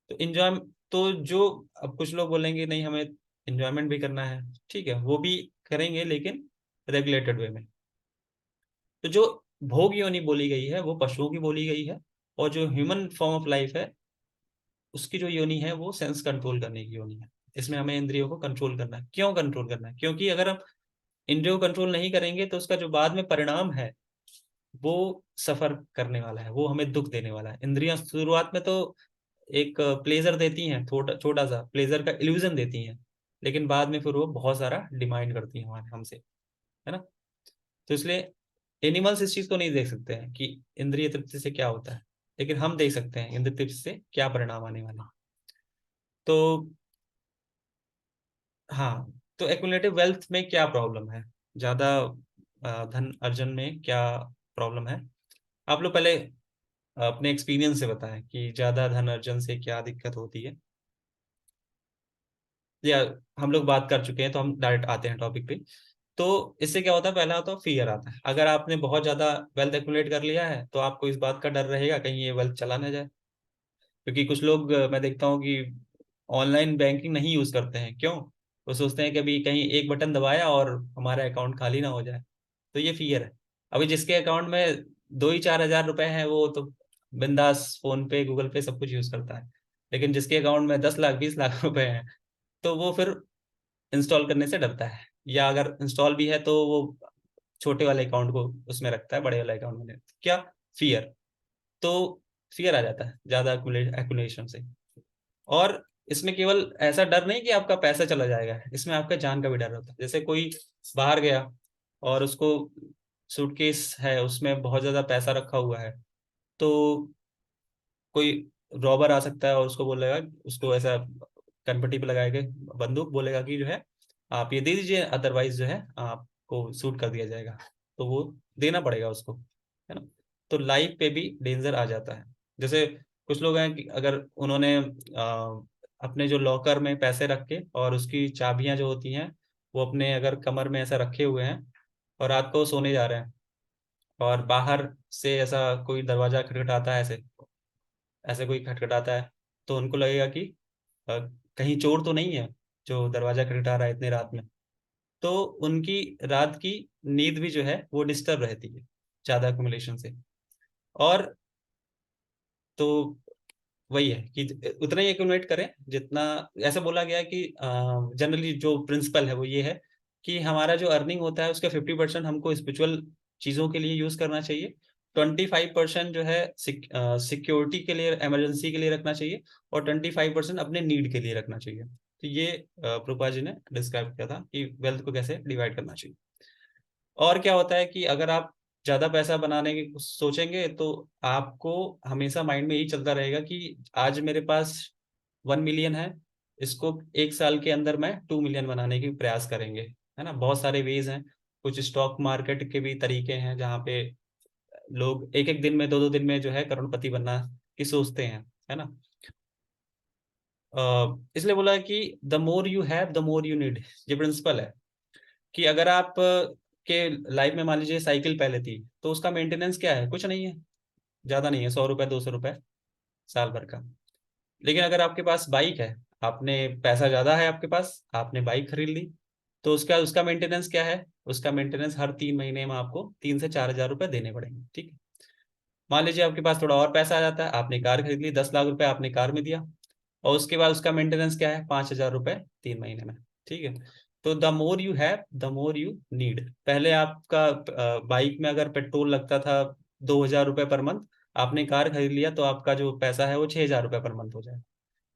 तो इंजॉय, तो जो अब कुछ लोग बोलेंगे नहीं हमें इंजॉयमेंट भी करना है, ठीक है वो भी करेंगे लेकिन रेगुलेटेड वे में। तो जो भोग योनि बोली गई है वो पशुओं की बोली गई है, और जो ह्यूमन फॉर्म ऑफ लाइफ है उसकी जो योनि है वो सेंस कंट्रोल करने की योनि है। इसमें हमें इंद्रियों को कंट्रोल करना है। क्यों कंट्रोल करना है? क्योंकि अगर हम इंद्रियों को कंट्रोल नहीं करेंगे तो उसका जो बाद में परिणाम है वो सफर करने वाला है, वो हमें दुख देने वाला है। इंद्रियां शुरुआत में तो एक प्लेजर देती हैं, छोटा छोटा सा प्लेजर का इल्यूजन देती हैं, लेकिन बाद में फिर वो बहुत सारा डिमांड करती हैं हमारे हमसे, है ना। तो इसलिए एनिमल्स इस चीज को नहीं देख सकते हैं कि इंद्रिय तृप्ति से क्या होता है, लेकिन हम देख सकते हैं इंद्रिय तृप्ति से क्या परिणाम आने वाले हैं। तो हाँ, तो एक्युमुलेटिव वेल्थ में क्या प्रॉब्लम है, ज्यादा धन अर्जन में क्या प्रॉब्लम है? आप लोग पहले अपने एक्सपीरियंस से बताएं कि ज्यादा धन अर्जन से क्या दिक्कत होती है। या हम लोग बात कर चुके हैं तो हम डायरेक्ट आते हैं टॉपिक पे। तो इससे क्या होता है, पहला होता है फियर आता है। अगर आपने बहुत ज्यादा वेल्थ एक्युमुलेट कर लिया है तो आपको इस बात का डर रहेगा कहीं ये वेल्थ चला ना जाए। क्योंकि कुछ लोग मैं देखता हूँ कि ऑनलाइन बैंकिंग नहीं यूज करते हैं। क्यों? वो सोचते हैं कि अभी कहीं एक बटन दबाया और हमारा अकाउंट खाली ना हो जाए। तो ये फियर है। अभी जिसके अकाउंट में 2 ही 4 हजार रुपए हैं वो तो बिंदास फोन पे गूगल पे सब कुछ यूज करता है। लेकिन जिसके अकाउंट में 10 लाख 20 लाख रुपए हैं तो वो फिर इंस्टॉल करने से डरता है, या अगर इंस्टॉल भी है तो वो छोटे वाले अकाउंट को उसमें रखता है, बड़े वाले अकाउंट में नहीं। क्या? फियर। तो फियर आ जाता है ज्यादा एक्युमुलेशन से। और इसमें केवल ऐसा डर नहीं कि आपका पैसा चला जाएगा, इसमें आपका जान का भी डर होता है। जैसे कोई बाहर गया और उसको सूटकेस है उसमें बहुत ज्यादा पैसा रखा हुआ है, तो कोई रॉबर आ सकता है और उसको बोलेगा, उसको ऐसा कनपट्टी पे लगाए के बंदूक बोलेगा कि जो है आप ये दे दीजिए अदरवाइज जो है आपको शूट कर दिया जाएगा। तो वो देना पड़ेगा उसको, है ना। तो लाइफ पे भी डेंजर आ जाता है। जैसे कुछ लोग हैं कि अगर उन्होंने अपने जो लॉकर में पैसे रख के और उसकी चाबियां जो होती हैं वो अपने अगर कमर में ऐसा रखे हुए हैं और रात को सोने जा रहे हैं और बाहर से ऐसा कोई दरवाजा खटखटाता है, ऐसे ऐसे कोई खटखटाता है, तो उनको लगेगा कि अ, कहीं चोर तो नहीं है जो दरवाजा खटखटा रहा है इतनी रात में। तो उनकी रात की नींद भी जो है वो डिस्टर्ब रहती है ज्यादा एक्युमुलेशन से। और तो वही है कि उतना ही एक्युमुलेट करें जितना, ऐसा बोला गया है कि जनरली जो प्रिंसिपल है वो ये है कि हमारा जो अर्निंग होता है उसका 50% हमको स्पिरिचुअल चीजों के लिए यूज करना चाहिए। 25% जो है सिक्योरिटी के लिए, इमरजेंसी के लिए रखना चाहिए, और 25% अपने नीड के लिए रखना चाहिए। तो ये प्रभुपाद जी ने डिस्क्राइब किया था कि वेल्थ को कैसे डिवाइड करना चाहिए। और क्या होता है कि अगर आप ज्यादा पैसा बनाने की सोचेंगे तो आपको हमेशा माइंड में यही चलता रहेगा कि आज मेरे पास 1 मिलियन है, इसको एक साल के अंदर मैं 2 मिलियन बनाने की प्रयास करेंगे, है ना। बहुत सारे वेज हैं। कुछ स्टॉक मार्केट के भी तरीके हैं जहाँ पे लोग एक एक दिन में, 2 2 दिन में जो है करोड़पति बनना की सोचते हैं, है ना। इसलिए बोला है कि the more you have the more you need. ये प्रिंसिपल है कि अगर आप के लाइफ में मान लीजिए साइकिल पहले थी तो उसका मेंटेनेंस क्या है? कुछ नहीं है, ज्यादा नहीं है, 100 रुपए 200 रुपए साल भर का। लेकिन अगर आपके पास बाइक है, आपने पैसा ज्यादा है आपके पास, आपने बाइक खरीद ली, तो उसका मेंटेनेंस क्या है, उसका मेंटेनेंस हर 3 महीने में आपको 3 से 4 हजार रुपए देने पड़ेंगे, ठीक है। मान लीजिए आपके पास थोड़ा और पैसा आ जाता है, आपने कार खरीद ली, 10 लाख रुपए आपने कार में दिया, और उसके बाद उसका मेंटेनेंस क्या है, 5 हजार रुपए 3 महीने में, ठीक है। तो the more you have the more you need. पहले आपका बाइक में अगर पेट्रोल लगता था 2 हजार रुपये पर मंथ, आपने कार खरीद लिया तो आपका जो पैसा है वो 6 हजार रुपये पर मंथ हो जाएगा,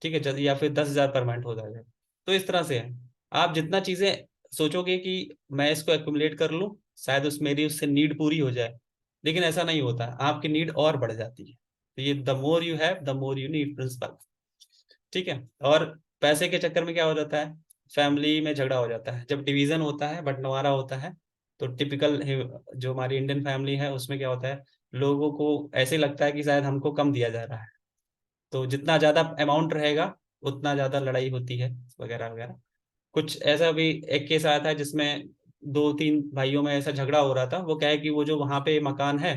ठीक है, या फिर 10 हजार पर मंथ हो जाएगा। तो इस तरह से है, आप जितना चीजें सोचोगे कि मैं इसको एक्युमुलेट कर लूं, शायद मेरी उससे नीड पूरी हो जाए, लेकिन ऐसा नहीं होता, आपकी नीड और बढ़ जाती है। तो ये the more you have the more you need principle, ठीक है। और पैसे के चक्कर में क्या हो जाता है, फैमिली में झगड़ा हो जाता है, जब डिवीजन होता है, बंटवारा होता है, तो टिपिकल जो हमारी इंडियन फैमिली है उसमें क्या होता है, लोगों को ऐसे लगता है कि शायद हमको कम दिया जा रहा है, तो जितना ज्यादा अमाउंट रहेगा उतना ज्यादा लड़ाई होती है, वगैरह वगैरह। कुछ ऐसा भी एक केस आया था जिसमें 2-3 भाइयों में ऐसा झगड़ा हो रहा था। वो क्या है कि वो जो वहां पे मकान है,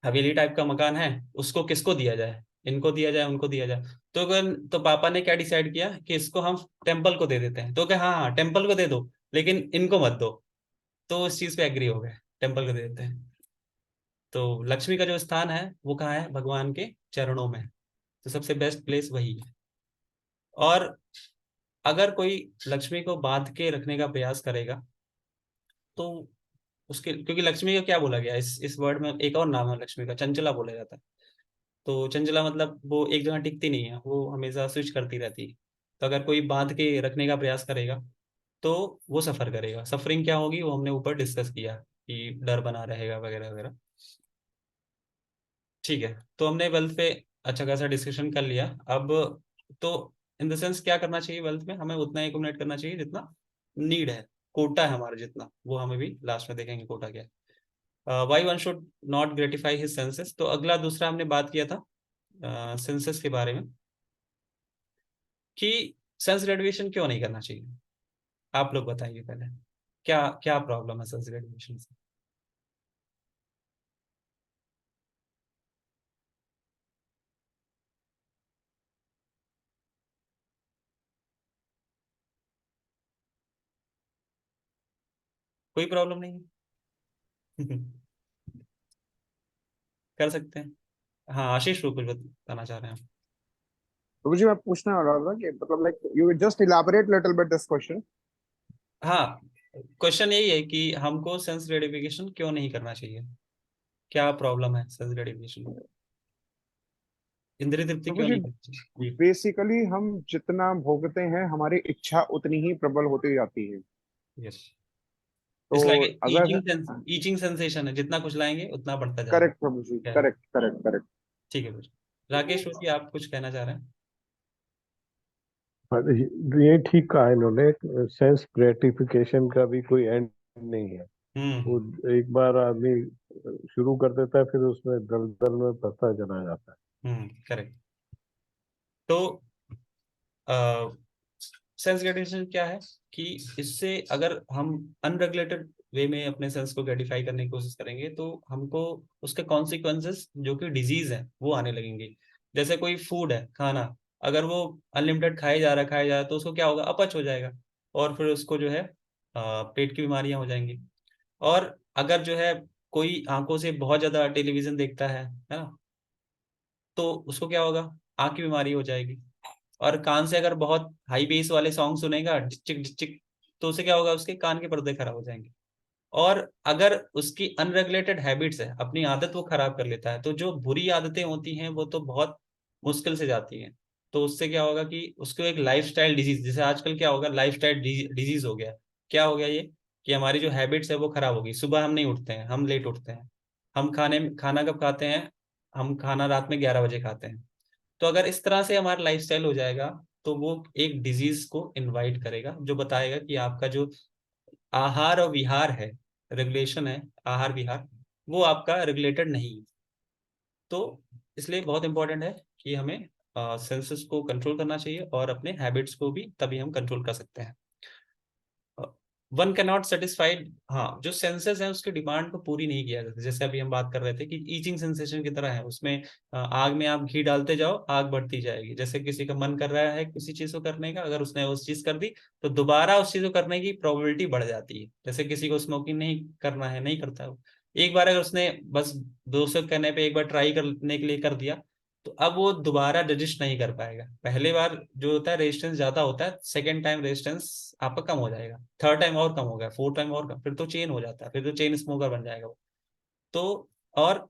हवेली टाइप का मकान है, उसको किसको दिया जाए, इनको दिया जाए उनको दिया जाए। तो पापा ने क्या डिसाइड किया कि इसको हम टेम्पल को दे देते हैं। तो क्या, हाँ हाँ टेम्पल को दे दो, लेकिन इनको मत दो। तो इस चीज पे एग्री हो गए, टेम्पल को दे देते हैं। तो लक्ष्मी का जो स्थान है वो कहाँ है, भगवान के चरणों में, तो सबसे बेस्ट प्लेस वही है। और अगर कोई लक्ष्मी को बांध के रखने का प्रयास करेगा तो उसके, क्योंकि लक्ष्मी का क्या बोला गया इस वर्ड में, एक और नाम है लक्ष्मी का, चंचला बोला जाता है। तो चंचला मतलब वो एक जगह टिकती नहीं है, वो हमेशा स्विच करती रहती है। तो अगर कोई बांध के रखने का प्रयास करेगा तो वो सफर करेगा। सफरिंग क्या होगी वो हमने ऊपर डिस्कस किया कि डर बना रहेगा वगैरह वगैरह, ठीक है। तो हमने वेल्थ पे अच्छा खासा डिस्कशन कर लिया। अब तो इन द सेंस क्या करना चाहिए, वेल्थ में हमें उतना ही एक्युमुलेट करना चाहिए जितना नीड है, कोटा है हमारा जितना, वो हमें भी लास्ट में देखेंगे कोटा क्या है। Why one should not gratify his senses. तो अगला दूसरा हमने बात किया था सेंसेस के बारे में, कि सेंस ग्रेजुएशन क्यों नहीं करना चाहिए। आप लोग बताइए पहले, क्या क्या प्रॉब्लम है सेंस ग्रेजुएशन से। कोई प्रॉब्लम नहीं है। कर सकते हैं। हाँ आशीष, वो कुछ बताना चाह रहे हैं। तो मुझे मैं पूछना रहा था कि मतलब like you just elaborate little bit this question. हाँ, क्वेश्चन यही है कि हमको सेंस ग्रेटिफिकेशन क्यों नहीं करना चाहिए, क्या प्रॉब्लम है सेंस ग्रेटिफिकेशन में, इंद्रिय तृप्ति तो क्यों मुझे नहीं करनी चाहिए जी। बेसिकली हम जितना भोगते हैं हमारी इच्छा उतनी ही प्रबल होती जाती है। यस, तो इट्स लाइक अगर ईचिंग सेंसेशन है, जितना कुछ लाएंगे उतना बढ़ता जाएगा। करेक्ट प्रभु जी, क्या है? Correct correct correct. ठीक है भाई। राकेश जी आप कुछ कहना चाह रहे हैं। पर ये ठीक कहा इन्होंने, सेंस ग्रेटिफिकेशन का भी कोई एंड नहीं है। वो हम्म। एक बार आदमी शुरू कर देता है, फिर उसमें दलदल में फंसता चला जाता है। करेक्ट। तो सेंस ग्रेटिफिकेशन क्या है कि इससे अगर हम अनरेगुलेटेड वे में अपने सेंस को ग्रेटिफाई करने की कोशिश करेंगे तो हमको उसके कॉन्सिक्वेंसेस जो कि डिजीज है वो आने लगेंगे। जैसे कोई फूड है, खाना, अगर वो अनलिमिटेड खाया जा रहा है तो उसको क्या होगा, अपच हो जाएगा, और फिर उसको जो है पेट की बीमारियां हो जाएंगी। और अगर जो है कोई आंखों से बहुत ज्यादा टेलीविजन देखता है ना, तो उसको क्या होगा, आंख की बीमारी हो जाएगी। और कान से अगर बहुत हाई बेस वाले सॉन्ग सुनेगा, डिचिक डिचिक, तो उसे क्या होगा, उसके कान के पर्दे खराब हो जाएंगे। और अगर उसकी अनरेगुलेटेड हैबिट्स है, अपनी आदत वो खराब कर लेता है, तो जो बुरी आदतें होती हैं वो तो बहुत मुश्किल से जाती हैं। तो उससे क्या होगा कि उसको एक लाइफस्टाइल डिजीज, जैसे आजकल क्या होगा, लाइफस्टाइल डिजीज हो गया। क्या हो गया ये, कि हमारी जो हैबिट्स है वो खराब होगी। सुबह हम नहीं उठते हैं, हम लेट उठते हैं। हम खाना कब खाते हैं, हम खाना रात में 11 बजे खाते हैं। तो अगर इस तरह से हमारा लाइफस्टाइल हो जाएगा तो वो एक डिजीज को इनवाइट करेगा, जो बताएगा कि आपका जो आहार और विहार है, रेगुलेशन है, आहार विहार, वो आपका रेगुलेटेड नहीं है। तो इसलिए बहुत इंपॉर्टेंट है कि हमें सेंसेस को कंट्रोल करना चाहिए, और अपने हैबिट्स को भी तभी हम कंट्रोल कर सकते हैं। वन कैन नॉट सेटिस्फाइड, हाँ जो सेंसेस है उसकी डिमांड को पूरी नहीं किया जाता। जैसे अभी हम बात कर रहे थे कि ईचिंग सेंसेशन की तरह है, उसमें आग में आप घी डालते जाओ, आग बढ़ती जाएगी। जैसे किसी का मन कर रहा है किसी चीज को करने का, अगर उसने उस चीज कर दी तो दोबारा उस चीज को करने की प्रोबेबिलिटी बढ़ जाती है। जैसे किसी को स्मोकिंग नहीं करना है, नहीं करता वो, एक बार अगर उसने बस दोस्तों के कहने पे एक बार ट्राई करने के लिए कर दिया, तो अब वो दोबारा रजिस्ट नहीं कर पाएगा। पहले बार जो होता है रेजिस्टेंस ज्यादा होता है, सेकेंड टाइम रेजिस्टेंस आपका कम हो जाएगा, थर्ड टाइम और कम होगा, फोर्थ टाइम और कम, फिर तो चेन हो जाता है, फिर तो चेन स्मोकर बन जाएगा वो। तो और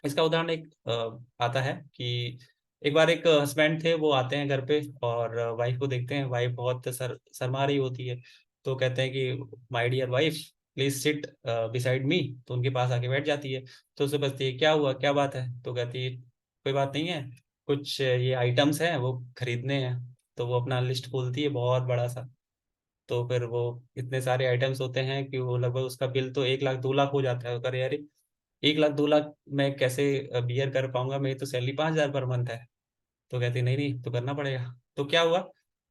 इसका उदाहरण एक आता है कि एक बार एक हस्बैंड थे, वो आते हैं घर पे और वाइफ को देखते हैं, वाइफ बहुत शर्मा रही होती है। तो कहते हैं कि my dear wife please sit beside me, तो उनके पास आके बैठ जाती है। तो उससे पूछती है क्या हुआ, क्या बात है, तो कहती है कोई बात नहीं है, कुछ ये आइटम्स हैं वो खरीदने हैं। तो वो अपना लिस्ट खोलती है बहुत बड़ा सा। तो फिर वो इतने सारे आइटम्स होते हैं कि वो लगभग उसका बिल तो 1 लाख 2 लाख हो जाता है। अरे यार 1 लाख 2 लाख मैं कैसे बियर कर पाऊंगा, मेरी तो सैलरी 5,000 पर मंथ है। तो कहती नहीं नहीं तो करना पड़ेगा। तो क्या हुआ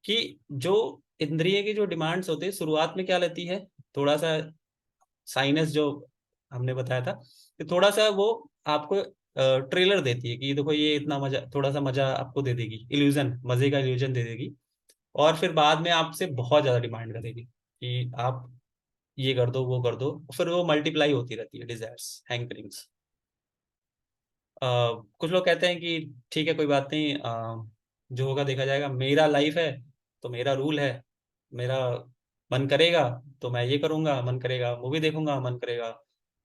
कि जो इंद्रिय की जो डिमांड्स होते हैं शुरुआत में क्या लेती है, थोड़ा सा साइनस जो हमने बताया था, कि थोड़ा सा वो आपको ट्रेलर देती है कि देखो ये इतना मजा, थोड़ा सा मजा आपको दे देगी, इल्यूजन, मजे का इल्यूजन दे देगी। और फिर बाद में आपसे बहुत ज्यादा डिमांड करेगी कि आप ये कर दो वो कर दो, फिर वो मल्टीप्लाई होती रहती है डिजायर्स, हैंकरिंग्स। कुछ लोग कहते हैं कि ठीक है कोई बात नहीं, जो होगा देखा जाएगा, मेरा लाइफ है तो मेरा रूल है, मेरा मन करेगा तो मैं ये करूंगा, मन करेगा मूवी देखूंगा, मन करेगा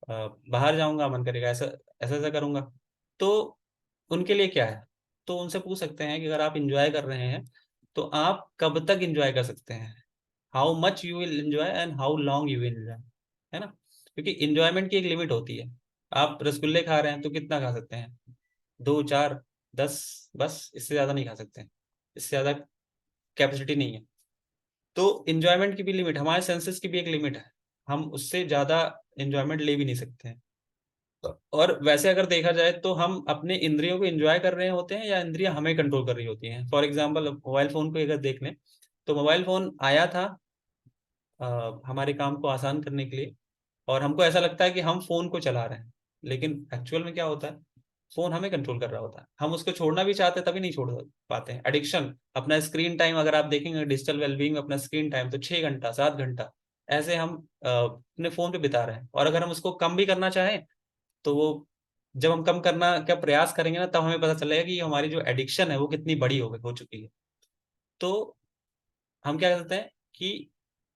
बाहर जाऊंगा, मन करेगा ऐसा ऐसा ऐसा करूंगा। तो उनके लिए क्या है, तो उनसे पूछ सकते हैं कि अगर आप इंजॉय कर रहे हैं तो आप कब तक इंजॉय कर सकते हैं, how much you will enjoy and how long you will enjoy, है ना। क्योंकि इंजॉयमेंट की एक लिमिट होती है। आप रसगुल्ले खा रहे हैं तो कितना खा सकते हैं, 2 4 10, बस इससे ज्यादा नहीं खा सकते हैं, इससे ज्यादा कैपेसिटी नहीं है। तो इंजॉयमेंट की भी लिमिट, हमारे सेंसेस की भी एक लिमिट है, हम उससे ज्यादा इंजॉयमेंट ले भी नहीं सकते हैं। और वैसे अगर देखा जाए तो हम अपने इंद्रियों को एंजॉय कर रहे होते हैं या इंद्रियां हमें कंट्रोल कर रही होती हैं। फॉर एग्जांपल मोबाइल फोन को अगर देख लें, तो मोबाइल फोन आया था हमारे काम को आसान करने के लिए, और हमको ऐसा लगता है कि हम फोन को चला रहे हैं, लेकिन एक्चुअल में क्या होता है, फोन हमें कंट्रोल कर रहा होता है। हम उसको छोड़ना भी चाहते हैं तभी नहीं छोड़ पाते हैं। एडिक्शन, अपना स्क्रीन टाइम अगर आप देखेंगे डिजिटल वेलबींग में, अपना स्क्रीन टाइम तो 6 घंटा 7 घंटा ऐसे हम अपने फोन पे बिता रहे हैं। और अगर हम उसको कम भी करना चाहें तो वो, जब हम कम करना का प्रयास करेंगे ना, तब हमें पता चलेगा कि हमारी जो एडिक्शन है वो कितनी बड़ी हो चुकी है। तो हम क्या करते हैं कि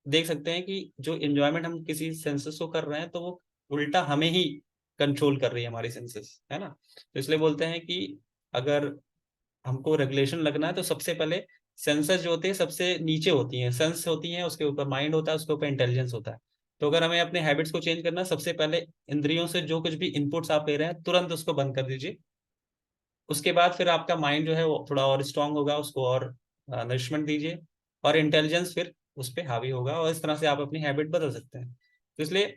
देख सकते हैं कि जो इंजॉयमेंट हम किसी सेंसेस को कर रहे हैं तो वो उल्टा हमें ही कंट्रोल कर रही है हमारी सेंसेस, है ना। तो इसलिए बोलते हैं कि अगर हमको रेगुलेशन लगना है तो सबसे पहले सेंसेस जो होते हैं सबसे नीचे होती हैं, सेंस होती हैं, उसके ऊपर माइंड होता है, उसके ऊपर इंटेलिजेंस होता है। तो अगर हमें अपने हैबिट्स को चेंज करना है, सबसे पहले इंद्रियों से जो कुछ भी इनपुट्स आप ले रहे हैं तुरंत उसको बंद कर दीजिए। उसके बाद फिर आपका माइंड जो है वो थोड़ा और स्ट्रांग होगा, उसको और नरिशमेंट दीजिए, और इंटेलिजेंस फिर उस पर हावी होगा, और इस तरह से आप अपनी हैबिट बदल सकते हैं। तो इसलिए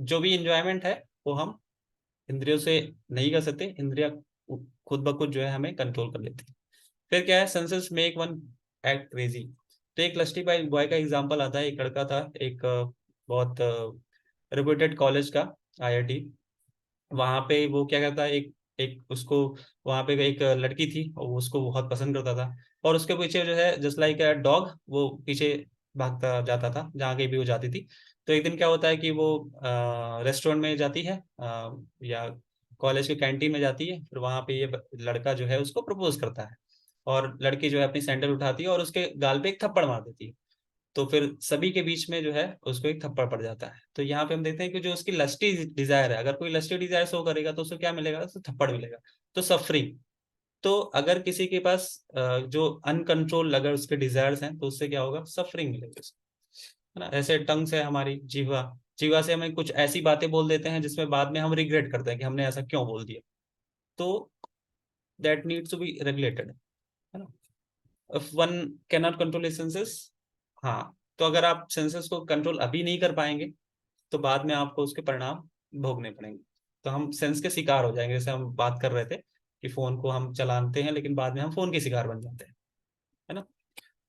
जो भी इंजॉयमेंट है वो हम इंद्रियों से नहीं कर सकते, इंद्रिया खुद ब खुद जो है हमें कंट्रोल कर लेती है। फिर क्या है, senses make one act crazy. तो एक लस्टी बॉय बॉय का एग्जांपल आता है। एक लड़का था, एक बहुत रेप्यूटेड कॉलेज का, आईआईटी, वहां पे वो क्या करता है, एक एक उसको वहां पे एक लड़की थी और वो उसको बहुत पसंद करता था, और उसके पीछे जो है जस्ट लाइक अ डॉग वो पीछे भागता जाता था जहाँ कहीं भी वो जाती थी। तो एक दिन क्या होता है कि वो रेस्टोरेंट में जाती है, या कॉलेज के कैंटीन में जाती है, फिर वहां पे ये लड़का जो है उसको प्रपोज करता है, और लड़की जो है अपनी सैंडल उठाती है और उसके गाल पे एक थप्पड़ मार देती है। तो फिर सभी के बीच में जो है उसको एक थप्पड़ पड़ जाता है। तो यहाँ पे हम देखते हैं कि जो उसकी लस्टी डिजायर है, अगर कोई लस्टी डिजायर शो करेगा तो उसको क्या मिलेगा, उसको थप्पड़ मिलेगा। तो सफरिंग। तो अगर किसी के पास जो अनकंट्रोल अगर उसके डिजायर्स हैं तो उससे क्या होगा, सफरिंग मिलेगी उसको, है ना। ऐसे टंग से हमारी जीवा, जीवा से हमें कुछ ऐसी बातें बोल देते हैं जिसमें बाद में हम रिग्रेट करते हैं कि हमने ऐसा क्यों बोल दिया। तो that needs to be regulated, है ना। If one can not control senses, हाँ, तो अगर आप सेंसेस को कंट्रोल अभी नहीं कर पाएंगे तो बाद में आपको उसके परिणाम भोगने पड़ेंगे। तो हम सेंस के शिकार हो जाएंगे, जैसे हम बात कर रहे थे कि फोन को हम चलाते हैं लेकिन बाद में हम फोन के शिकार बन जाते हैं, है ना।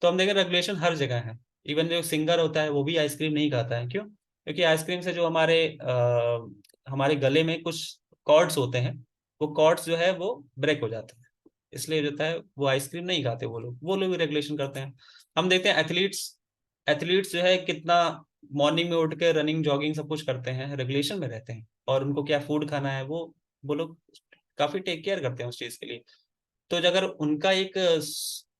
तो हम देखें रेगुलेशन हर जगह है, इवन जो सिंगर होता है वो भी आइसक्रीम नहीं खाता है। क्यों? क्योंकि आइसक्रीम से जो हमारे गले में कुछ कॉर्ड्स होते हैं, वो कॉर्ड्स जो है वो ब्रेक हो जाते हैं, इसलिए जो है वो आइसक्रीम नहीं खाते। वो लोग भी रेगुलेशन करते हैं। हम देखते हैं एथलीट्स एथलीट्स जो है कितना मॉर्निंग में उठ के रनिंग जॉगिंग सब कुछ करते हैं, रेगुलेशन में रहते हैं, और उनको क्या फूड खाना है वो लोग काफी टेक केयर करते हैं उस चीज के लिए। तो अगर उनका एक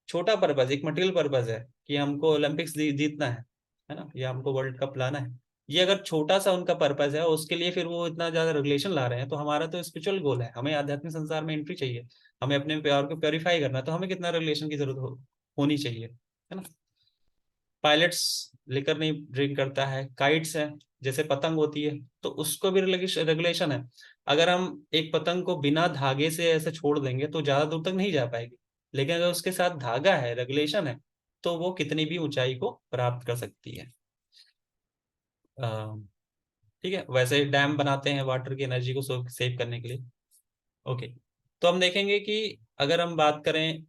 छोटा पर्पज, एक मटेरियल पर्पज है कि हमको ओलंपिक्स जीतना है ना, या हमको वर्ल्ड कप लाना है, ये अगर छोटा सा उनका पर्पज है, उसके लिए फिर वो इतना ज्यादा रेगुलेशन ला रहे हैं, तो हमारा तो स्पिरिचुअल गोल है, हमें आध्यात्मिक संसार में एंट्री चाहिए, हमें अपने प्यार को प्योरीफाई करना है, तो हमें कितना रेगुलेशन की जरूरत होनी चाहिए, है ना। पायलट्स लेकर नहीं ड्रिंक करता है, काइट्स है जैसे पतंग होती है, तो उसको भी रेगुलेशन है। अगर हम एक पतंग को बिना धागे से ऐसे छोड़ देंगे तो ज्यादा दूर तक नहीं जा पाएगी, लेकिन अगर उसके साथ धागा है, रेगुलेशन है, तो वो कितनी भी ऊंचाई को प्राप्त कर सकती है। ठीक है, वैसे डैम बनाते हैं वाटर की एनर्जी को सेव करने के लिए। ओके, तो हम देखेंगे कि अगर हम बात करें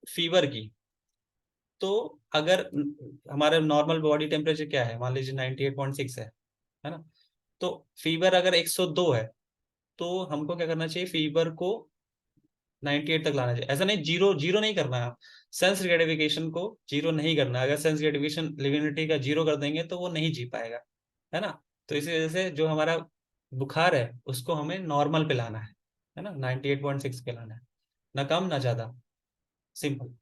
फीवर की, तो अगर हमारे नॉर्मल बॉडी टेम्परेचर क्या है, मान लीजिए 98.6 है ना, तो फीवर अगर 102 है, तो हमको क्या करना चाहिए, फीवर को 98 तक लाना चाहिए। ऐसा नहीं, जीरो जीरो नहीं करना है, सेंस ग्रेटिफिकेशन को जीरो नहीं करना है। अगर सेंस ग्रेटिफिकेशन लिविनिटी का जीरो कर देंगे तो वो नहीं जी पाएगा, है ना। तो इसी वजह से जो हमारा बुखार है उसको हमें नॉर्मल पे लाना है ना, 98.6 पे लाना है, ना कम ना ज्यादा, सिंपल।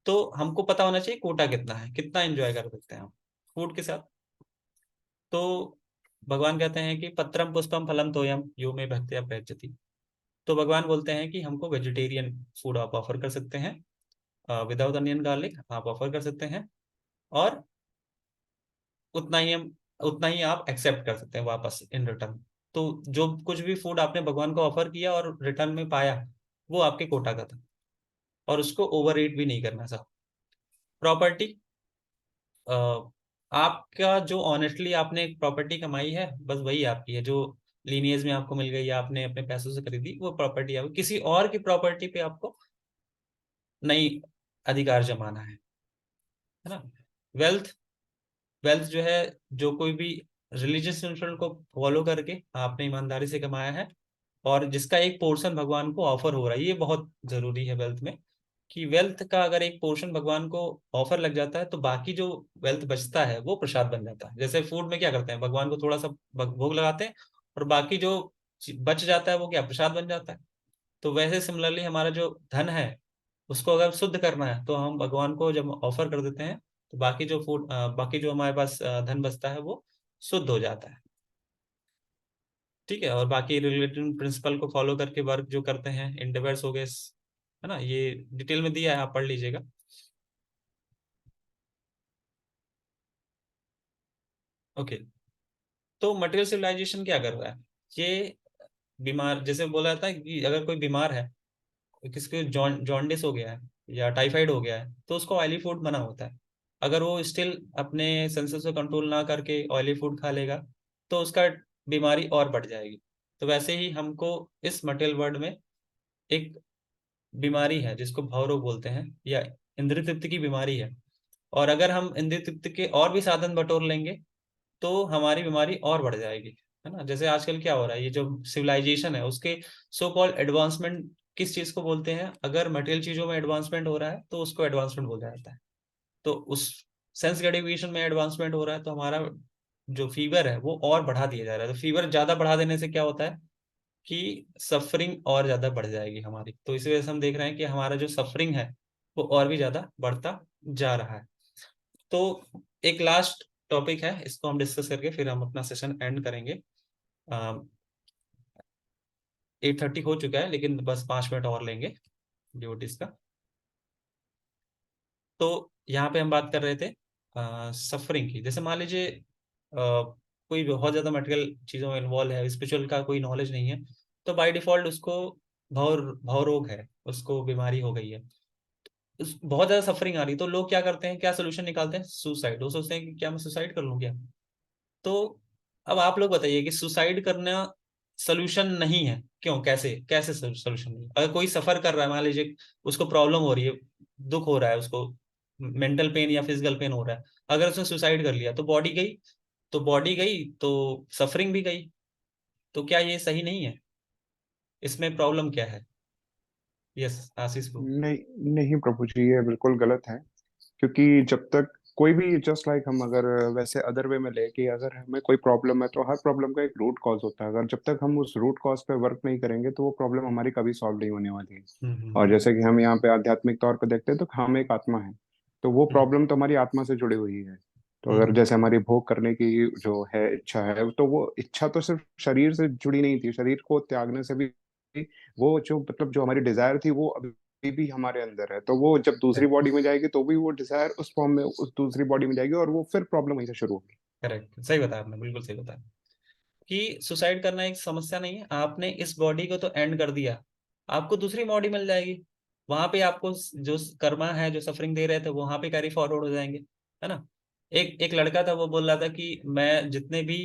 तो हमको पता होना चाहिए कोटा कितना है, कितना एंजॉय कर सकते हैं हम फूड के साथ। तो भगवान कहते हैं कि पत्रम पुष्पम फलम तोयम यो में भक्त्या प्रयजति। तो भगवान बोलते हैं कि हमको वेजिटेरियन फूड आप ऑफर कर सकते हैं, विदाउट अनियन गार्लिक आप ऑफर कर सकते हैं, और उतना ही हम उतना ही आप एक्सेप्ट कर सकते हैं वापस इन रिटर्न। तो जो कुछ भी फूड आपने भगवान को ऑफर किया और रिटर्न में पाया, वो आपके कोटा का था, और उसको ओवर ईट भी नहीं करना था। प्रॉपर्टी, आपका जो ऑनेस्टली आपने एक प्रॉपर्टी कमाई है, बस वही आपकी है, जो लीनियज में आपको मिल गई या आपने अपने पैसों से खरीदी, वो प्रॉपर्टी है। किसी और की प्रॉपर्टी पे आपको नहीं अधिकार जमाना है ना। वेल्थ वेल्थ जो है, जो कोई भी रिलीजियस प्रिंसिपल को फॉलो करके आपने ईमानदारी से कमाया है, और जिसका एक पोर्शन भगवान को ऑफर हो रहा है, ये बहुत जरूरी है वेल्थ में, कि वेल्थ का अगर एक पोर्शन भगवान को ऑफर लग जाता है, तो बाकी जो वेल्थ बचता है वो प्रसाद बन जाता है। जैसे फूड में क्या करते हैं, भगवान को थोड़ा सा भोग लगाते हैं, और बाकी जो बच जाता है वो क्या प्रसाद बन जाता है। तो वैसे सिमिलरली हमारा जो धन है, उसको अगर शुद्ध करना है, तो हम भगवान को जब ऑफर कर देते हैं, तो बाकी जो हमारे पास धन बचता है वो शुद्ध हो जाता है। ठीक है, और बाकी रिलेटिव प्रिंसिपल को फॉलो करके वर्क जो करते हैं, इंडिवर्स हो गए, है ना, ये डिटेल में दिया है, आप पढ़ लीजिएगा। ओके, तो मटेरियल सिविलाइजेशन क्या कर रहा है, ये बीमार, जैसे बोला जाता है कि अगर कोई बीमार है, किसी को जॉन्डिस हो गया है या टाइफाइड हो गया है, तो उसको ऑयली फूड मना होता है। अगर वो स्टिल अपने सेंसेस को कंट्रोल ना करके ऑयली फूड खा लेगा, तो उसका बीमारी और बढ़ जाएगी। तो वैसे ही हमको इस मटेरियल वर्ल्ड में एक बीमारी है जिसको भव रोग बोलते हैं, या इंद्रिय तृप्ति की बीमारी है, और अगर हम इंद्रिय तृप्ति के और भी साधन बटोर लेंगे, तो हमारी बीमारी और बढ़ जाएगी, है ना। जैसे आजकल क्या हो रहा है, ये जो सिविलाइजेशन है उसके सो कॉल्ड एडवांसमेंट किस चीज को बोलते हैं, अगर मटेरियल चीजों में एडवांसमेंट हो रहा है तो उसको एडवांसमेंट बोला जाता है। तो उस सेंस ग्रेटिफिकेशन में एडवांसमेंट हो रहा है, तो हमारा जो फीवर है वो और बढ़ा दिया जा रहा है। तो फीवर ज्यादा बढ़ा देने से क्या होता है कि सफरिंग और ज्यादा बढ़ जाएगी हमारी। तो इसी वजह से हम देख रहे हैं कि हमारा जो सफरिंग है वो और भी ज्यादा बढ़ता जा रहा है। तो एक लास्ट टॉपिक है, इसको हम डिस्कस करके फिर हम अपना सेशन एंड करेंगे। 8:30 हो चुका है, लेकिन बस 5 मिनट और लेंगे ड्यूटीज का। तो यहाँ पे हम बात कर रहे थे सफरिंग की। जैसे मान लीजिए कोई बहुत ज्यादा मटेरियल चीजों में इन्वॉल्व है, स्पिरिचुअल का कोई नॉलेज नहीं है, तो बाय डिफॉल्ट उसको भव रोग है, उसको बीमारी हो गई है, बहुत ज्यादा सफरिंग आ रही, तो लोग क्या करते हैं, क्या सोल्यूशन निकालते हैं, सुसाइड। वो सोचते हैं कि क्या मैं सुसाइड कर लूँ क्या। तो अब आप लोग बताइए कि सुसाइड करना सोल्यूशन नहीं है, क्यों, कैसे कैसे सोल्यूशन नहीं है। अगर कोई सफर कर रहा है, मान लीजिए उसको प्रॉब्लम हो रही है, दुख हो रहा है उसको, मेंटल पेन या फिजिकल पेन हो रहा है, अगर उसने सुसाइड कर लिया तो बॉडी गई, तो बॉडी गई तो सफरिंग भी गई। तो क्या ये सही नहीं है? इसमें प्रॉब्लम क्या है? यस आशीष ब्रो। नहीं नहीं प्रभु जी, ये बिल्कुल गलत है। क्योंकि जब तक कोई भी, जस्ट लाइक हम अगर वैसे अदर वे में ले कि अगर हमें कोई प्रॉब्लम है तो हर प्रॉब्लम का एक रूट कॉज होता है। अगर जब तक हम उस रूट कॉज पे वर्क नहीं करेंगे तो वो प्रॉब्लम हमारी कभी सॉल्व नहीं होने वाली है। और हम्म। जैसे कि हम यहाँ पे आध्यात्मिक तौर पे देखते हैं तो हम एक आत्मा है, तो वो हम्म प्रॉब्लम तो हमारी आत्मा से जुड़ी हुई है। तो अगर हम्म। जैसे हमारी भोग करने की जो है इच्छा है, तो वो इच्छा तो सिर्फ शरीर से जुड़ी नहीं थी, शरीर को त्यागने से भी वो जो मतलब जो हमारी डिजायर थी वो अभी भी हमारे अंदर है। तो वो जब दूसरी बॉडी में जाएगी तो भी वो डिजायर उस फॉर्म में उस दूसरी बॉडी में जाएगी, और वो फिर प्रॉब्लम वहीं से शुरू होगी। करेक्ट, सही बताया आपने, बिल्कुल सही बताया कि सुसाइड करना एक समस्या नहीं है। आपने इस बॉडी को तो एंड कर दिया, आपको दूसरी बॉडी मिल जाएगी। वहां पे आपको जो कर्मा है, जो सफरिंग दे रहे थे, वो वहां पे कैरी फॉरवर्ड हो जाएंगे, है ना। एक एक लड़का था, वो बोल रहा था कि मैं जितने भी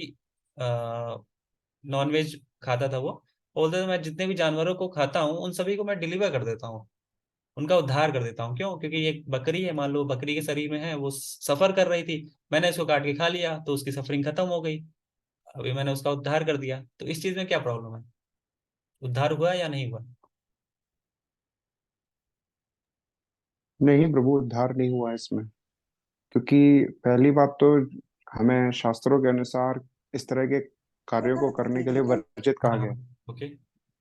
नॉन वेज खाता था, वो बोलता था मैं जितने भी जानवरों को खाता हूँ उन सभी को मैं डिलीवर कर देता हूँ, उनका उद्धार कर देता हूँ। क्यों? क्योंकि एक बकरी है, मान लो बकरी के शरीर में है, वो सफर कर रही थी, मैंने इसको काट के खा लिया तो उसकी सफरिंग खत्म हो गई, अभी मैंने उसका उद्धार कर दिया। तो इस चीज में क्या प्रॉब्लम है? उद्धार हुआ या नहीं हुआ? नहीं प्रभु, उद्धार नहीं हुआ इसमें। क्योंकि पहली बात तो हमें शास्त्रों के अनुसार इस तरह के कार्यों को करने के लिए वर्जित कहा हाँ। गया है। ओके।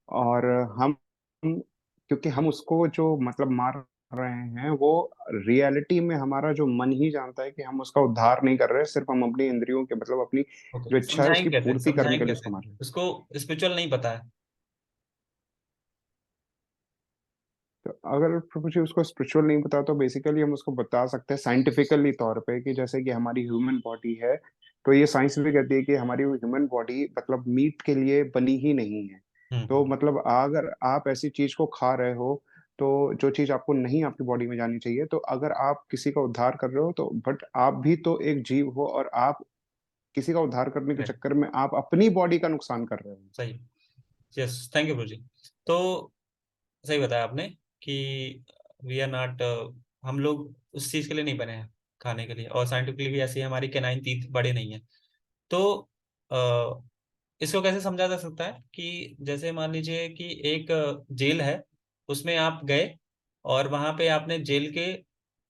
और हम क्योंकि हम उसको जो मतलब मार रहे हैं, वो रियलिटी में हमारा जो मन ही जानता है कि हम उसका उद्धार नहीं कर रहे, सिर्फ हम अपनी इंद्रियों के मतलब अपनी ओके, जो इच्छा है उसकी पूर्ति करने समझाएंगे के लिए कैसे? उसको मार रहे हैं। उसको स्पिरिचुअल नहीं पता है। तो अगर प्रभु जी उसको स्पिरिचुअल नहीं पता तो बेसिकली हम उसको बता सकते हैं साइंटिफिकली तौर पे कि जैसे कि हमारी ह्यूमन बॉडी है, तो ये साइंस भी कहती है कि हमारी ह्यूमन बॉडी मतलब मीट के लिए बनी ही नहीं है। तो हम्म। मतलब अगर आप ऐसी चीज को खा रहे हो, तो जो चीज आपको नहीं आपकी बॉडी में जानी चाहिए, तो अगर आप किसी का उद्धार कर रहे हो तो बट आप भी तो एक जीव हो, और आप किसी का उद्धार करने के करेक्ट, चक्कर में आप अपनी बॉडी का नुकसान कर रहे हो। सही। यस, थैंक यू ब्रो जी। तो सही बताया आपने कि वी आर नॉट, हम लोग उस चीज के लिए नहीं बने हैं, खाने के लिए। और साइंटिफिकली भी ऐसी हमारी कैनाइन टीथ बड़े नहीं है। तो अ, इसको कैसे समझा जा सकता है कि जैसे मान लीजिए कि एक जेल है, उसमें आप गए और वहां पे आपने जेल के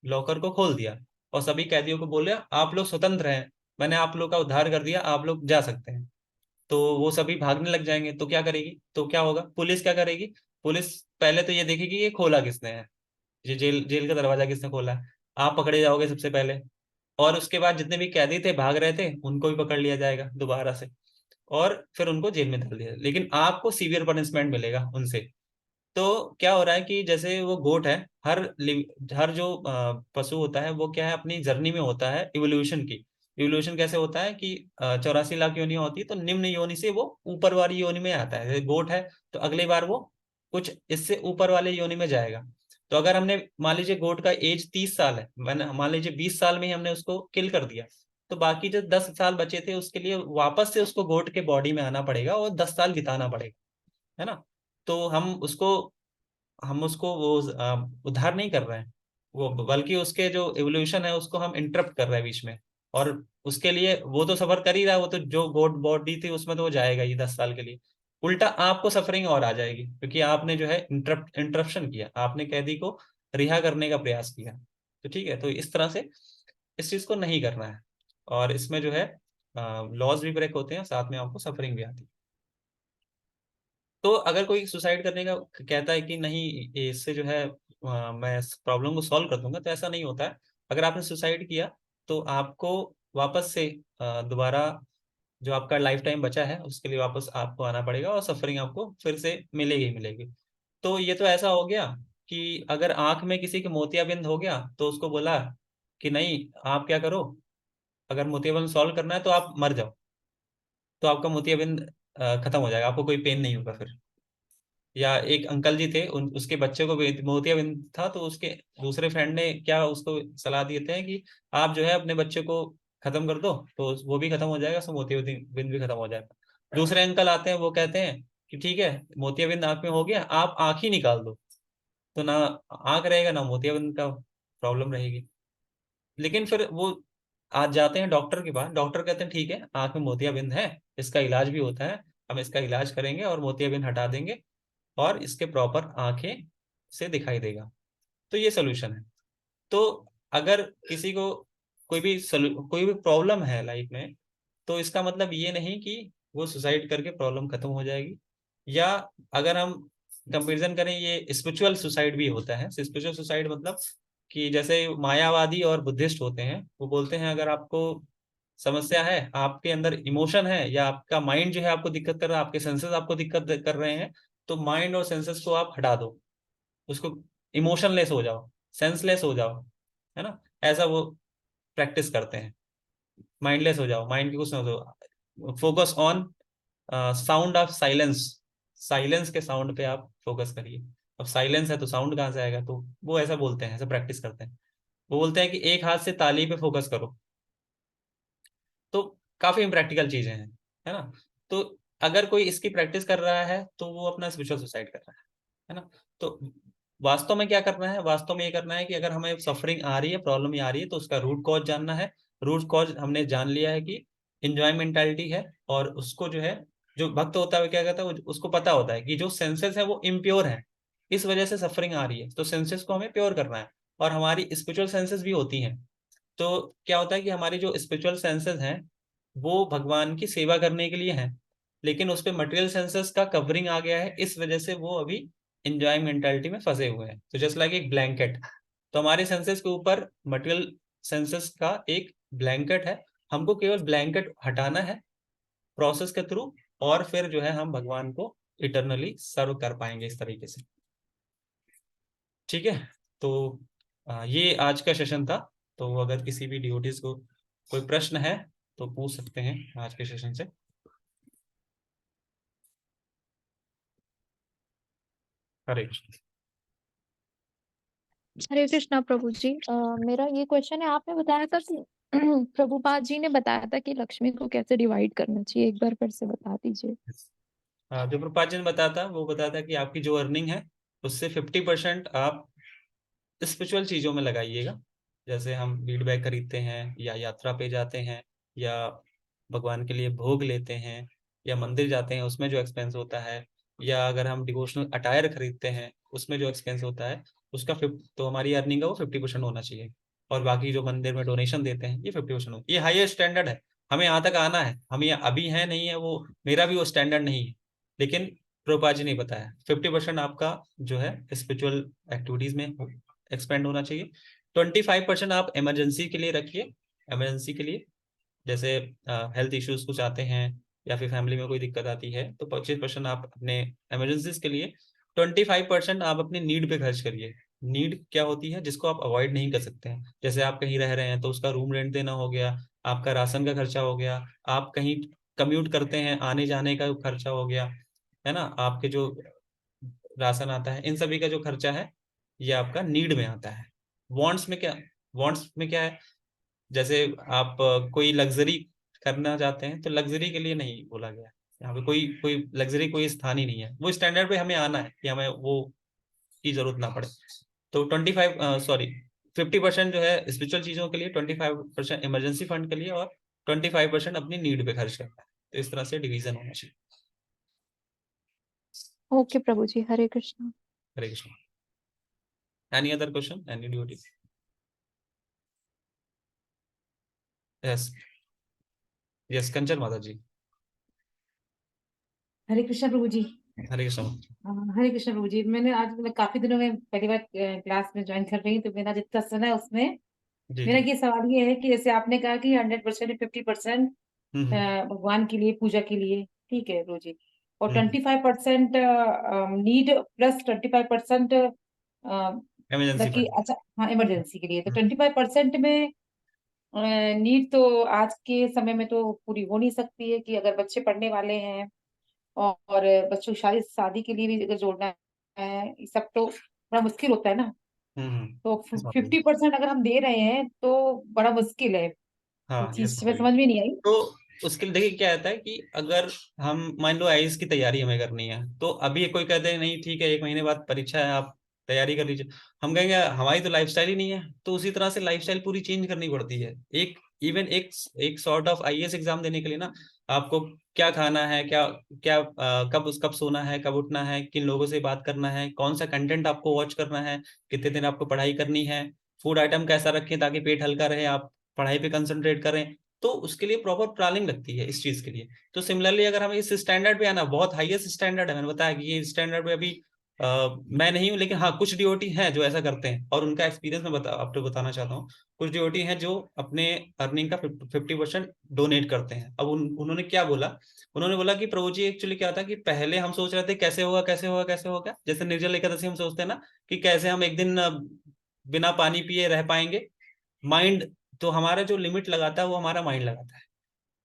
लॉकर को खोल दिया और सभी कैदियों को बोले आप लोग स्वतंत्र हैं, मैंने आप लोग का उद्धार कर दिया, आप लोग जा सकते हैं। तो वो सभी भागने लग जाएंगे, तो क्या करेगी? तो क्या होगा? पुलिस क्या करेगी? पुलिस पहले तो ये देखेगी ये खोला किसने है, ये जेल जेल का दरवाजा किसने खोला है। आप पकड़े जाओगे सबसे पहले, और उसके बाद जितने भी कैदी थे भाग रहे थे उनको भी पकड़ लिया जाएगा दोबारा से, और फिर उनको जेल में डाल दिया, लेकिन आपको सीवियर पनिशमेंट मिलेगा उनसे। तो क्या हो रहा है कि जैसे वो गोट है, हर जो पशु होता है वो क्या है, अपनी जर्नी में होता है इवोल्यूशन की। इवोल्यूशन कैसे होता है कि 84 लाख योनियां होती है, तो निम्न योनि से वो ऊपर वाली योनि में आता है। जैसे गोट है तो अगली बार वो कुछ इससे ऊपर वाले योनि में जाएगा। तो अगर हमने मान लीजिए गोट का एज 30 साल है, मैंने मान लीजिए 20 साल में ही हमने उसको किल कर दिया, तो बाकी जो 10 साल बचे थे उसके लिए वापस से उसको गोट के बॉडी में आना पड़ेगा और 10 साल बिताना पड़ेगा, है ना। तो हम उसको वो उद्धार नहीं कर रहे हैं, वो बल्कि उसके जो एवोल्यूशन है उसको हम इंटरप्ट कर रहे हैं बीच में। और उसके लिए वो तो सफर कर ही रहा है, वो तो जो गॉड बॉडी थी उसमें तो वो जाएगा ही 10 साल के लिए। उल्टा आपको सफरिंग और आ जाएगी, क्योंकि आपने जो है इंटरप्शन किया, आपने कैदी को रिहा करने का प्रयास किया। तो ठीक है, तो इस तरह से इस चीज को नहीं करना है। और इसमें जो है लॉज भी ब्रेक होते हैं, साथ में आपको सफरिंग भी आती है। तो अगर कोई सुसाइड करने का कहता है कि नहीं इससे जो है मैं इस प्रॉब्लम को सॉल्व कर दूंगा, तो ऐसा नहीं होता है। अगर आपने सुसाइड किया तो आपको वापस से दोबारा जो आपका लाइफ टाइम बचा है उसके लिए वापस आपको आना पड़ेगा, और सफरिंग आपको फिर से मिलेगी ही मिलेगी। तो ये तो ऐसा हो गया कि अगर आंख में किसी के मोतियाबिंद हो गया तो उसको बोला कि नहीं आप क्या करो, अगर मोतियाबिंद सॉल्व करना है तो आप मर जाओ, तो आपका मोतियाबिंद खत्म हो जाएगा, आपको कोई पेन नहीं होगा फिर। या एक अंकल जी थे, उसके बच्चे को मोतियाबिंद था, तो उसके दूसरे फ्रेंड ने क्या उसको सलाह दिए थे कि आप जो है अपने बच्चे को खत्म कर दो, तो वो भी खत्म हो जाएगा, सो मोतियाबिंद भी खत्म हो जाएगा। दूसरे अंकल आते हैं, वो कहते हैं कि ठीक है मोतियाबिंद आंख में हो गया, आप आंख ही निकाल दो, तो ना आंख रहेगा ना मोतियाबिंद का प्रॉब्लम रहेगी। लेकिन फिर वो आज जाते हैं डॉक्टर के पास, डॉक्टर कहते हैं ठीक है आंख में मोतियाबिंद है, इसका इलाज भी होता है, हम इसका इलाज करेंगे और मोतियाबिंद हटा देंगे और इसके प्रॉपर आंखें से दिखाई देगा। तो ये सोल्यूशन है। तो अगर किसी को कोई भी प्रॉब्लम है लाइफ में, तो इसका मतलब ये नहीं कि वो सुसाइड करके प्रॉब्लम खत्म हो जाएगी। या अगर हम कंपेरिजन करें, ये स्पिरिचुअल सुसाइड भी होता है। स्पिरिचुअल सुसाइड मतलब कि जैसे मायावादी और बुद्धिस्ट होते हैं, वो बोलते हैं अगर आपको समस्या है, आपके अंदर इमोशन है या आपका माइंड जो है आपको दिक्कत कर रहा है, आपके सेंसेस आपको दिक्कत कर रहे हैं, तो माइंड और सेंसेस को आप हटा दो, उसको इमोशनलेस हो जाओ, सेंसलेस हो जाओ, है ना, ऐसा वो प्रैक्टिस करते हैं। माइंडलेस हो जाओ, माइंड की कुछ ना हो, focus on sound of silence, silence के साउंड पे आप फोकस करिए। अब साइलेंस है तो साउंड कहाँ से आएगा? तो वो ऐसा बोलते हैं, ऐसा प्रैक्टिस करते हैं। वो बोलते हैं कि एक हाथ से ताली पे फोकस करो। तो काफी इम्प्रैक्टिकल चीजें हैं, है ना। तो अगर कोई इसकी प्रैक्टिस कर रहा है तो वो अपना स्पिरिचुअल सुसाइड कर रहा है ना। तो वास्तव में क्या करना है? वास्तव में ये करना है कि अगर हमें सफरिंग आ रही है, प्रॉब्लम आ रही है, तो उसका रूट कॉज जानना है। रूट कॉज हमने जान लिया है कि इंजॉय मेंटालिटी है, और उसको जो है, जो भक्त होता है वो क्या कहता है, उसको पता होता है कि जो सेंसेस है वो इम्प्योर है, इस वजह से सफरिंग आ रही है, तो सेंसेस को हमें प्योर करना है। और हमारी स्पिरिचुअल सेंसेस भी होती हैं। तो क्या होता है कि हमारी जो स्पिरिचुअल सेंसेस हैं वो भगवान की सेवा करने के लिए हैं, लेकिन उस पे मटेरियल सेंसेस का कवरिंग आ गया है, इस वजह से वो अभी एंजॉय मेंटालिटी में फंसे हुए हैं। तो जस्ट लाइक एक ब्लैंकेट, तो हमारे सेंसेस के ऊपर मटेरियल सेंसेस का एक ब्लैंकेट है, हमको केवल ब्लैंकेट हटाना है प्रोसेस के थ्रू, और फिर जो है हम भगवान को इटरनली सर्व कर पाएंगे इस तरीके से। ठीक है। तो ये आज का सेशन था। तो अगर किसी भी डिवोटीज को कोई प्रश्न है तो पूछ सकते हैं आज के सेशन से। हरे कृष्ण। हरे कृष्णा प्रभु जी। मेरा ये क्वेश्चन है, आपने बताया था कि प्रभुपाद जी ने बताया था कि लक्ष्मी को कैसे डिवाइड करना चाहिए, एक बार फिर से बता दीजिए। जो प्रभुपाद जी ने बताया था वो बताया था कि आपकी जो अर्निंग है उससे 50% आप स्पिरिचुअल चीजों में लगाइएगा। जैसे हम लीड बैग खरीदते हैं, या यात्रा पे जाते हैं, या भगवान के लिए भोग लेते हैं, या मंदिर जाते हैं उसमें जो एक्सपेंस होता है, या अगर हम डिवोशनल अटायर खरीदते हैं उसमें जो एक्सपेंस होता है, उसका तो हमारी अर्निंग का वो 50% होना चाहिए। और बाकी जो मंदिर में डोनेशन देते हैं ये 50% हो, ये हाईएस्ट स्टैंडर्ड है। हमें यहाँ तक आना है, हम ये अभी है नहीं है, वो मेरा भी वो स्टैंडर्ड नहीं है, लेकिन प्रभुपाद जी ने बताया 50% आपका जो है स्पिरिचुअल एक्टिविटीज में एक्सपेंड होना चाहिए। 25% आप इमरजेंसी के लिए रखिए। इमरजेंसी के लिए जैसे हेल्थ इश्यूज कुछ आते हैं, या फिर फैमिली में कोई दिक्कत आती है, तो 25% आप अपने इमरजेंसीज के लिए, 25% आप अपनी नीड पे खर्च करिए। नीड क्या होती है जिसको आप अवॉइड नहीं कर सकते हैं? जैसे आप कहीं रह रहे हैं तो उसका रूम रेंट देना हो गया, आपका राशन का खर्चा हो गया, आप कहीं कम्यूट करते हैं, आने जाने का खर्चा हो गया, है ना, आपके जो राशन आता है, इन सभी का जो खर्चा है ये आपका नीड में आता है। वांट्स में क्या है? जैसे आप कोई लग्जरी करना चाहते हैं तो लग्जरी के लिए नहीं बोला गया यहाँ पे, कोई कोई लग्जरी कोई स्थान ही नहीं है, वो स्टैंडर्ड पे हमें आना है कि हमें वो की जरूरत ना पड़े। तो 50% जो है स्पिरिचुअल चीजों के लिए, 25% इमरजेंसी फंड के लिए, और 25% अपनी नीड पे खर्च करना है। तो इस तरह से डिवीजन होना चाहिए। Okay Prabhu ji, Hare Krishna. Hare Krishna. Any other question, any duty? Yes, yes, Kanchan Mata ji. Hare Krishna प्रभु जी। हरे कृष्ण। हरे कृष्णा प्रभु जी। मैंने आज काफी दिनों में पहली बार क्लास में ज्वाइन कर रही हूँ, तो मेरा जितना सुना है उसमें जी मेरा जी। ये सवाल ये है कि जैसे आपने कहा कि 100% 50% हम्म भगवान के लिए, पूजा के लिए, ठीक है प्रभु जी, और हम्म 25% नीड प्लस 25% इमरजेंसी बाकी, फंड। अच्छा हाँ इमरजेंसी के लिए। तो 25% में नीड तो आज के समय में तो पूरी हो नहीं सकती है, कि अगर बच्चे पढ़ने वाले हैं और बच्चों को शादी शादी के लिए भी अगर जोड़ना है, ये सब तो बड़ा मुश्किल होता है ना। तो यस माता जी। 50% अगर हम दे रहे हैं तो बड़ा मुश्किल है, ये हाँ, यस चीज माता में जी। समझ में नहीं आई। तो उसके लिए देखिए क्या आता है कि अगर हम मान लो आईएएस की तैयारी हमें करनी है, तो अभी कोई कहते हैं नहीं ठीक है 1 महीने बाद परीक्षा है, आप तैयारी कर लीजिए, हम कहेंगे हमारी तो लाइफस्टाइल ही नहीं है। तो उसी तरह से लाइफस्टाइल पूरी चेंज करनी पड़ती है। एक इवन एक सॉर्ट ऑफ आईएएस एग्जाम देने के लिए ना, आपको क्या खाना है, क्या क्या कब सोना है, कब उठना है, किन लोगों से बात करना है, कौन सा कंटेंट आपको वॉच करना है, कितने दिन आपको पढ़ाई करनी है, फूड आइटम कैसा रखें ताकि पेट हल्का रहे, आप पढ़ाई पे कंसंट्रेट करें, तो उसके लिए प्रॉपर प्लानिंग लगती है इस चीज के लिए। तो सिमिलरली अगर हमें इस स्टैंडर्ड पे आना, बहुत हाईएस्ट स्टैंडर्ड है, मैंने बताया कि ये स्टैंडर्ड पे अभी मैं नहीं हूँ, लेकिन हाँ कुछ डीओटी हैं जो ऐसा करते हैं, और उनका एक्सपीरियंस मैं आपको बताना चाहता हूँ। कुछ डीओटी हैं जो अपने अर्निंग का 50% डोनेट करते हैं। अब उन्होंने क्या बोला, उन्होंने बोला कि प्रभु जी एक्चुअली क्या था कि पहले हम सोच रहे थे कैसे होगा कैसे होगा कैसे होगा, जैसे निर्जल एकादशी हम सोचते हैं ना कि कैसे हम एक दिन बिना पानी पिए रह पाएंगे। माइंड, तो हमारा जो लिमिट लगाता है वो हमारा माइंड लगाता है,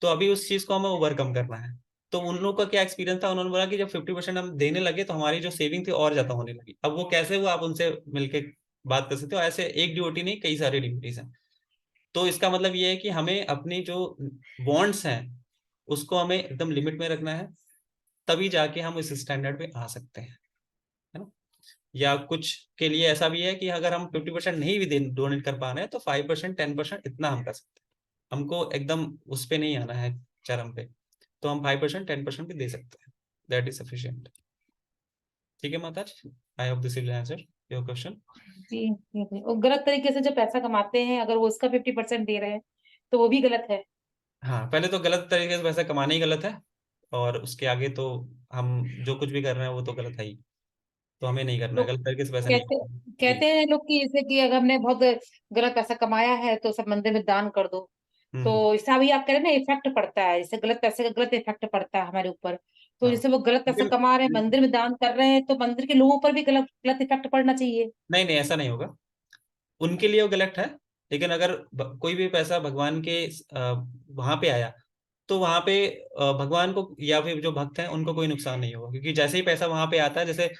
तो अभी उस चीज को हमें ओवरकम करना है। तो उन लोगों का क्या एक्सपीरियंस था, उन्होंने बोला कि जब 50% हम देने लगे तो हमारी जो सेविंग थी और ज्यादा होने लगी। अब वो कैसे हुआ, आप उनसे मिलके बात कर सकते हो। ऐसे एक ड्यूटी नहीं, कई सारी ड्यूटीज हैं। तो इसका मतलब ये है कि हमें अपनी जो बॉन्ड्स हैं उसको हमें एकदम लिमिट में रखना है, तभी जाके हम इस स्टैंडर्ड पे आ सकते हैं, है ना। या कुछ के लिए ऐसा भी है कि अगर हम 50% नहीं भी डोनेट कर पा रहे हैं तो 5% 10% इतना हम कर सकते हैं। हमको एकदम उस पे नहीं आना है, चरम पे, तो हम 5% 10% भी दे सकते हैं, दैट इज सफिशिएंट। ठीक है Mata ji, I hope this will answer your question. जी जी। और गलत तरीके से जो पैसा कमाते हैं, अगर वो उसका 50% दे रहे हैं तो वो भी गलत है। हाँ, पहले तो गलत तरीके से पैसा कमाना ही गलत है, और उसके आगे तो हम जो कुछ भी कर रहे हैं वो तो गलत है ही, तो हमें नहीं करना है, लोग गलत तरीके से पैसा नहीं कहते कमाना। जी। कहते हैं लोग कि जैसे कि अगर हमने बहुत गलत पैसा कमाया है तो सब मंदिर में दान कर दो। हम्म। तो इससे अभी आप कह रहे हैं ना, इफेक्ट पड़ता है, जैसे गलत पैसे का गलत इफेक्ट पड़ता है हमारे ऊपर। तो हाँ, जैसे वो गलत पैसा लेकिन कमा रहे हैं, मंदिर में दान कर रहे हैं, तो मंदिर के लोगों पर भी गलत गलत इफेक्ट पड़ना चाहिए। नहीं नहीं, ऐसा नहीं होगा, उनके लिए वो गलत है। लेकिन अगर कोई भी पैसा भगवान के वहां पे आया, तो वहां पे भगवान को या फिर जो भक्त हैं उनको कोई नुकसान नहीं होगा, क्योंकि जैसे ही पैसा वहां पे आता है, जैसे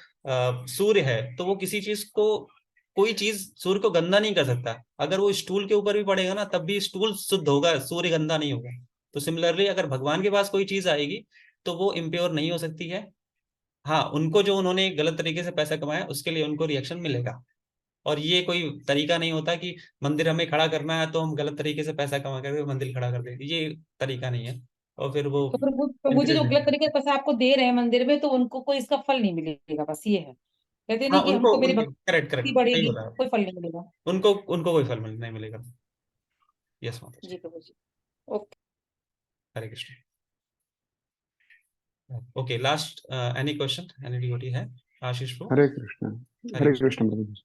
सूर्य है तो वो किसी चीज को, कोई चीज सूर्य को गंदा नहीं कर सकता। अगर वो स्टूल के ऊपर भी पड़ेगा ना तब भी स्टूल शुद्ध होगा, सूर्य गंदा नहीं होगा। तो सिमिलरली अगर भगवान के पास कोई चीज आएगी तो वो इम्प्योर नहीं हो सकती है। हाँ, उनको जो उन्होंने गलत तरीके से पैसा कमाया उसके लिए उनको रिएक्शन मिलेगा। और ये कोई तरीका नहीं होता कि मंदिर हमें खड़ा करना है तो हम गलत तरीके से पैसा कमा करके मंदिर खड़ा कर देंगे, ये तरीका नहीं है। और फिर वो तो प्रभु जी इंकरेज जो नहीं गलत करता। तरीके से पैसा आपको दे रहे हैं मंदिर में, तो उनको कोई इसका फल नहीं मिलेगा, बस ये है। कहते हाँ, नहीं कि उनको हमको मेरी उनके करेक्ट भक्ति करेक्ट सही बढ़ेगी, बोला आप। कोई फल नहीं मिलेगा। उनको उनको कोई फल नहीं मिलेगा। यस माता जी जी। Prabhu ji. Okay. Hare Krishna. Okay, last any question, any devotee है? आशीष प्रो। हरे कृष्ण। हरे हरे कृष्ण। कृष्ण प्रभु जी।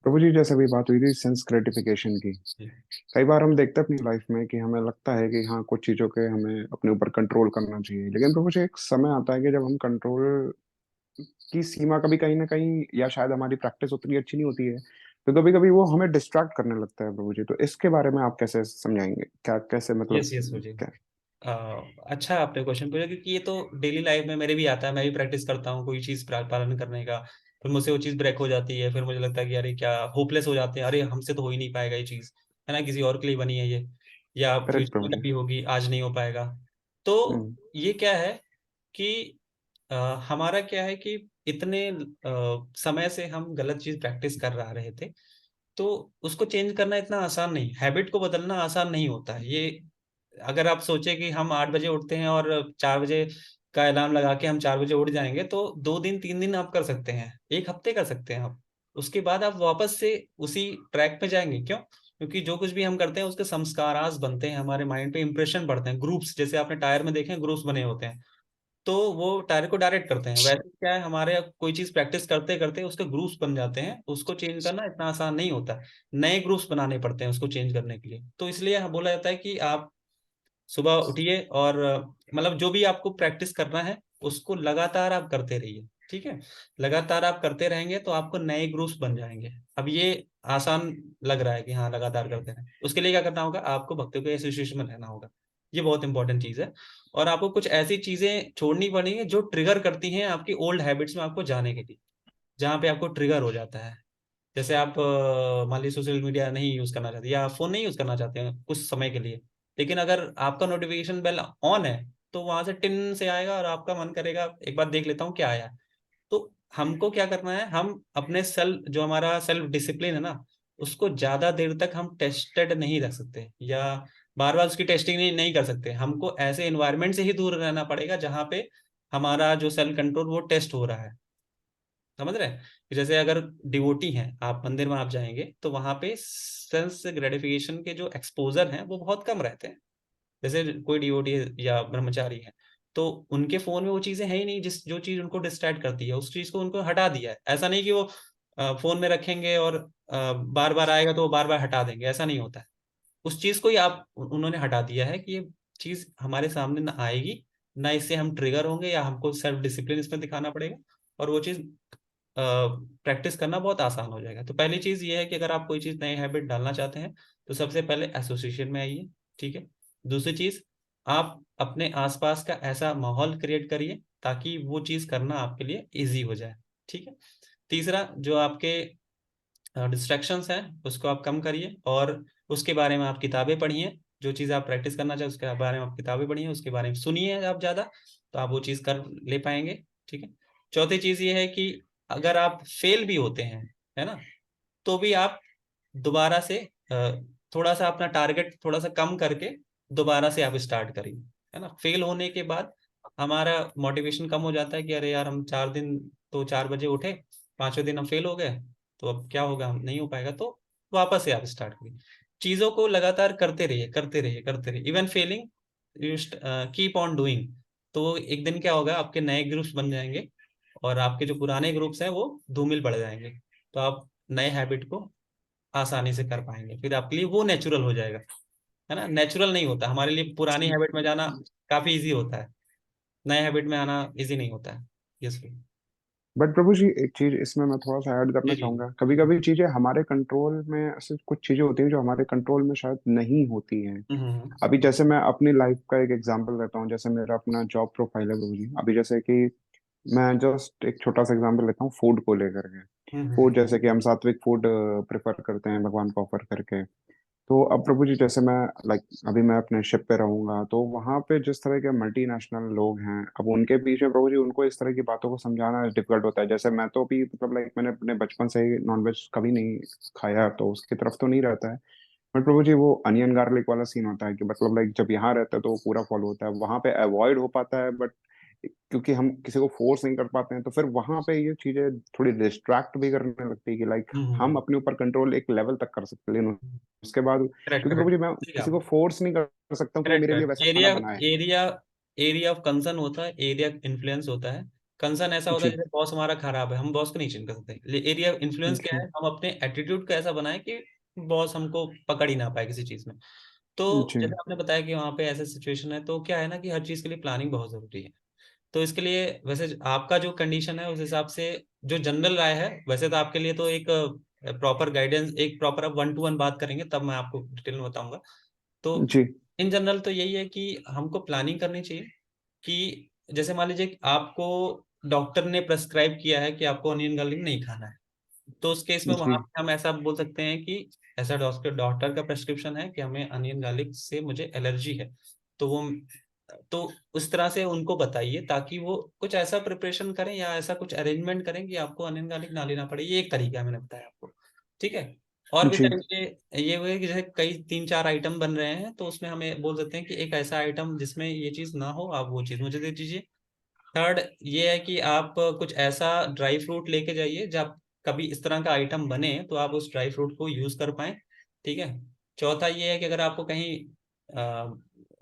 प्रभु जी, जैसे अभी बात हुई थी सेंस ग्रेटिफिकेशन की, जी। कई बार हम देखते हैं अपनी लाइफ में कि हमें लगता है कि हाँ कुछ चीजों के हमें अपने ऊपर कंट्रोल करना चाहिए, लेकिन प्रभु जी एक समय आता है कि जब हम कंट्रोल की सीमा कभी कहीं ना कहीं, या शायद हमारी प्रैक्टिस उतनी अच्छी नहीं होती है, तो कभी कभी वो हमें डिस्ट्रैक्ट करने लगता है प्रभु जी। तो इसके बारे में आप कैसे समझाएंगे, क्या कैसे मतलब यस यस हो जी। क्या? अच्छा आपने क्वेश्चन पूछा, क्योंकि ये तो डेली लाइफ में मेरे भी आता है, मैं भी प्रैक्टिस करता हूँ कोई चीज़ पालन करने का, फिर मुझसे वो चीज़ ब्रेक हो जाती है, फिर मुझे लगता है कि अरे क्या, होपलेस हो जाते हैं, अरे हमसे तो हो ही नहीं पाएगा ये चीज़, है ना, किसी और के लिए बनी है ये, या करेक्ट फ्यूचर प्रभु में जी। कभी होगी, आज नहीं हो पाएगा। तो हम्म। ये क्या है कि अ, हमारा क्या है कि इतने समय से हम गलत चीज़ प्रैक्टिस कर रहे थे, तो उसको चेंज करना इतना आसान नहीं, हैबिट को बदलना आसान नहीं होता है ये। अगर आप सोचे कि हम 8 बजे उठते हैं और 4 बजे का अलार्म लगा के हम 4 बजे उठ जाएंगे, तो 2 दिन 3 दिन आप कर सकते हैं, एक हफ्ते कर सकते हैं आप, उसके बाद आप वापस से उसी ट्रैक पे जाएंगे। क्यों? क्योंकि जो कुछ भी हम करते हैं उसके संस्कार आज बनते हैं हमारे माइंड पे, इंप्रेशन पड़ते हैं, ग्रुप्स, जैसे आपने टायर में देखे ग्रुप्स बने होते हैं, तो वो टायर को डायरेक्ट करते हैं। वैसे क्या है, हमारे कोई चीज प्रैक्टिस करते करते उसके ग्रुप्स बन जाते हैं, उसको चेंज करना इतना आसान नहीं होता, नए ग्रुप्स बनाने पड़ते हैं उसको चेंज करने के लिए। तो इसलिए बोला जाता है कि आप सुबह उठिए और मतलब जो भी आपको प्रैक्टिस करना है उसको लगातार आप करते रहिए। ठीक है, लगातार आप करते रहेंगे तो आपको नए ग्रुप्स बन जाएंगे। अब ये आसान लग रहा है कि हाँ लगातार करते रहें, उसके लिए क्या करना होगा, आपको भक्तों के एसोसिएशन में रहना होगा, ये बहुत इंपॉर्टेंट चीज है। और आपको कुछ ऐसी चीजें छोड़नी पड़ेंगी जो ट्रिगर करती हैं आपकी ओल्ड हैबिट्स में आपको जाने के लिए, जहाँ पे आपको ट्रिगर हो जाता है। जैसे आप मान लीजिए सोशल मीडिया नहीं यूज करना चाहते या फोन नहीं यूज करना चाहते हैं कुछ समय के लिए, लेकिन अगर आपका नोटिफिकेशन बेल ऑन है तो वहां से टिन से आएगा और आपका मन करेगा एक बार देख लेता हूँ क्या आया है। तो हमको क्या करना है, हम अपने सेल्फ, जो हमारा सेल्फ डिसिप्लिन है ना, उसको ज्यादा देर तक हम टेस्टेड नहीं रख सकते, या बार बार उसकी टेस्टिंग नहीं कर सकते। हमको ऐसे एनवायरनमेंट से ही दूर रहना पड़ेगा जहाँ पे हमारा जो सेल्फ कंट्रोल वो टेस्ट हो रहा है। समझ रहे हैं? कि जैसे अगर डिवोटी हैं, आप मंदिर में आप जाएंगे तो वहां पे सेंस ग्रेटिफिकेशन के जो एक्सपोजर हैं वो बहुत कम रहते हैं। जैसे कोई डिवोटी या ब्रह्मचारी है तो उनके फोन में वो चीजें हैं ही नहीं, जो चीज उनको डिस्ट्रैक्ट करती है उस चीज को उनको हटा दिया है। ऐसा नहीं कि वो फोन में रखेंगे और बार बार आएगा तो वो बार बार हटा देंगे, ऐसा नहीं होता है। उस चीज को ही आप उन्होंने हटा दिया है कि ये चीज हमारे सामने ना आएगी, ना इससे हम ट्रिगर होंगे या हमको सेल्फ डिसिप्लिन इसमें दिखाना पड़ेगा, और वो चीज प्रैक्टिस करना बहुत आसान हो जाएगा। तो पहली चीज ये है कि अगर आप कोई चीज नई हैबिट डालना चाहते हैं तो सबसे पहले एसोसिएशन में आइए, ठीक है। दूसरी चीज, आप अपने आसपास का ऐसा माहौल क्रिएट करिए ताकि वो चीज करना आपके लिए इजी हो जाए, ठीक है। तीसरा, जो आपके डिस्ट्रैक्शंस हैं उसको आप कम करिए, और उसके बारे में आप किताबें पढ़िए। जो चीज़ आप प्रैक्टिस करना चाहे उसके बारे में आप किताबें पढ़िए, उसके बारे में सुनिए आप ज़्यादा, तो आप वो चीज़ कर ले पाएंगे, ठीक है। चौथी चीज़ ये है कि अगर आप फेल भी होते हैं, है ना, तो भी आप दोबारा से थोड़ा सा अपना टारगेट थोड़ा सा कम करके दोबारा से आप स्टार्ट करिए, है ना। फेल होने के बाद हमारा मोटिवेशन कम हो जाता है कि अरे यार हम 4 दिन तो 4 बजे उठे, 5वें दिन हम फेल हो गए, तो अब क्या होगा, हम नहीं हो पाएगा। तो वापस से आप स्टार्ट करिए, चीज़ों को लगातार करते रहिए करते रहिए करते रहिए, even failing you keep on doing. तो एक दिन क्या होगा, आपके नए ग्रुप्स बन जाएंगे और आपके जो पुराने ग्रुप्स हैं वो धूमिल पड़ जाएंगे, तो आप नए हैबिट को आसानी से कर पाएंगे, फिर आपके लिए वो नेचुरल हो जाएगा, है ना। नेचुरल नहीं होता हमारे लिए, पुरानी हैबिट में जाना काफी इजी होता है, नए हैबिट में आना इजी नहीं होता है। Yes sir. बट प्रभु जी, एक चीज इसमें मैं थोड़ा सा ऐड करना जी जी। चाहूंगा। कभी कभी चीजें हमारे कंट्रोल में, ऐसे कुछ चीजें होती हैं जो हमारे कंट्रोल में शायद नहीं होती हैं। अभी जैसे मैं अपनी लाइफ का एक एग्जांपल देता हूँ, जैसे मेरा अपना जॉब प्रोफाइल है प्रभु जी। अभी जैसे कि मैं जस्ट एक छोटा सा एग्जांपल लेता हूँ फूड को लेकर के। फूड, जैसे कि हम सात्विक फूड प्रेफर करते हैं भगवान को ऑफर करके। तो अब प्रभु जी, जैसे मैं लाइक अभी मैं अपने शिप पे रहूंगा, तो वहां पे जिस तरह के मल्टीनेशनल लोग हैं, अब उनके बीच में प्रभु जी उनको इस तरह की बातों को समझाना डिफिकल्ट होता है। जैसे मैं तो भी मतलब लाइक मैंने अपने बचपन से ही नॉनवेज कभी नहीं खाया, तो उसकी तरफ तो नहीं रहता है। बट प्रभु जी, वो अनियन गार्लिक वाला सीन होता है कि मतलब लाइक जब यहाँ रहता है तो वो पूरा फॉलो होता है, वहां पे अवॉइड हो पाता है। बट क्योंकि हम किसी को फोर्स नहीं कर पाते हैं, तो फिर वहां पे ये चीजें थोड़ी डिस्ट्रैक्ट भी करने लगती है कि लाइक हम अपने ऊपर कंट्रोल एक लेवल तक कर सकते हैं, लेकिन उसके बाद, करेक्ट क्योंकि प्रभु करेक्ट। जी मैं किसी को फोर्स नहीं कर सकता हूँ कि वो करेक्ट मेरे लिए करेक्ट। वैसा खाना एरिया बनाए। एरिया एरिया ऑफ कंसर्न होता है, एरिया इन्फ्लुएंस होता है। कंसर्न ऐसा होता है जी जैसे बॉस हमारा खराब है, हम बॉस को नहीं चेंज कर सकते। एरिया इन्फ्लुएंस क्या जी है, हम अपने एटीट्यूड को ऐसा बनाए कि बॉस हमको पकड़ ही ना पाए किसी चीज में। तो जी जैसे आपने बताया कि वहाँ पे ऐसा सिचुएशन है, तो क्या है ना कि हर चीज के लिए प्लानिंग बहुत जरूरी है। तो इसके लिए वैसे आपका जो कंडीशन है उस हिसाब से जो जनरल राय है, वैसे तो आपके लिए तो एक प्रॉपर गाइडेंस, एक प्रॉपर अब 1 to 1 बात करेंगे तब मैं आपको डिटेल में बताऊंगा। तो जी इन जनरल तो यही है कि हमको प्लानिंग करनी चाहिए कि जैसे मान लीजिए कि आपको डॉक्टर ने प्रेस्क्राइब किया है कि आपको अनियन गार्लिक नहीं खाना है, तो उस केस में वहां जी पे हम ऐसा बोल सकते हैं कि ऐसा डॉक्टर डॉक्टर का प्रेस्क्रिप्शन है कि हमें अनियन गार्लिक से मुझे एलर्जी है। तो वो, तो उस तरह से उनको बताइए ताकि वो कुछ ऐसा प्रिपरेशन करें या ऐसा कुछ अरेंजमेंट करें कि आपको अनियन गार्लिक ना लेना पड़े। ये एक तरीका है, मैंने बताया आपको, ठीक है। और भी जी तरीके ये हुए कि जैसे कई 3-4 आइटम बन रहे हैं तो उसमें हमें बोल सकते हैं कि एक ऐसा आइटम जिसमें ये चीज़ ना हो, आप वो चीज़ मुझे दे दीजिए। थर्ड ये है कि आप कुछ ऐसा ड्राई फ्रूट लेके जाइए जब कभी इस तरह का आइटम बने तो आप उस ड्राई फ्रूट को यूज कर पाए, ठीक है। चौथा ये है कि अगर आपको कहीं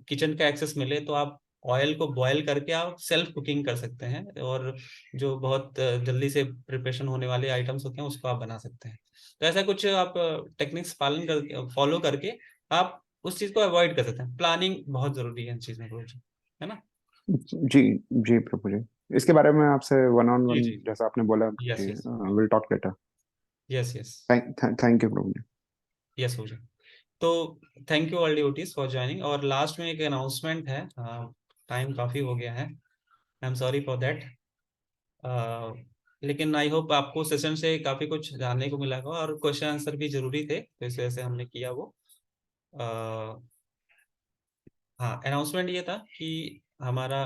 किचन का एक्सेस मिले तो आप ऑयल को बॉयल करके आप सेल्फ कुकिंग कर सकते हैं, और जो बहुत जल्दी से प्रिपरेशन होने वाले आइटम्स होते हैं उसको आप बना सकते हैं। तो ऐसा कुछ आप टेक्निक्स पालन करके फॉलो करके आप उस चीज़ को अवॉइड कर सकते हैं। प्लानिंग बहुत जरूरी है इन चीज़ में, है ना। जी जी प्रभु जी, इसके बारे में आपसे वन ऑन जी वन जी। जैसा आपने बोला यस जी, yes. Will talk later. Yes yes. Thank you Prabhu ji. Yes हो जाए। तो thank you all devotees for joining, और लास्ट में एक अनाउंसमेंट है, टाइम काफ़ी हो गया है, I am sorry for that. लेकिन आई होप आपको सेशन से काफ़ी कुछ जानने को मिला होगा, और क्वेश्चन आंसर भी जरूरी थे तो इस वजह से हमने किया वो। हाँ, अनाउंसमेंट ये था कि हमारा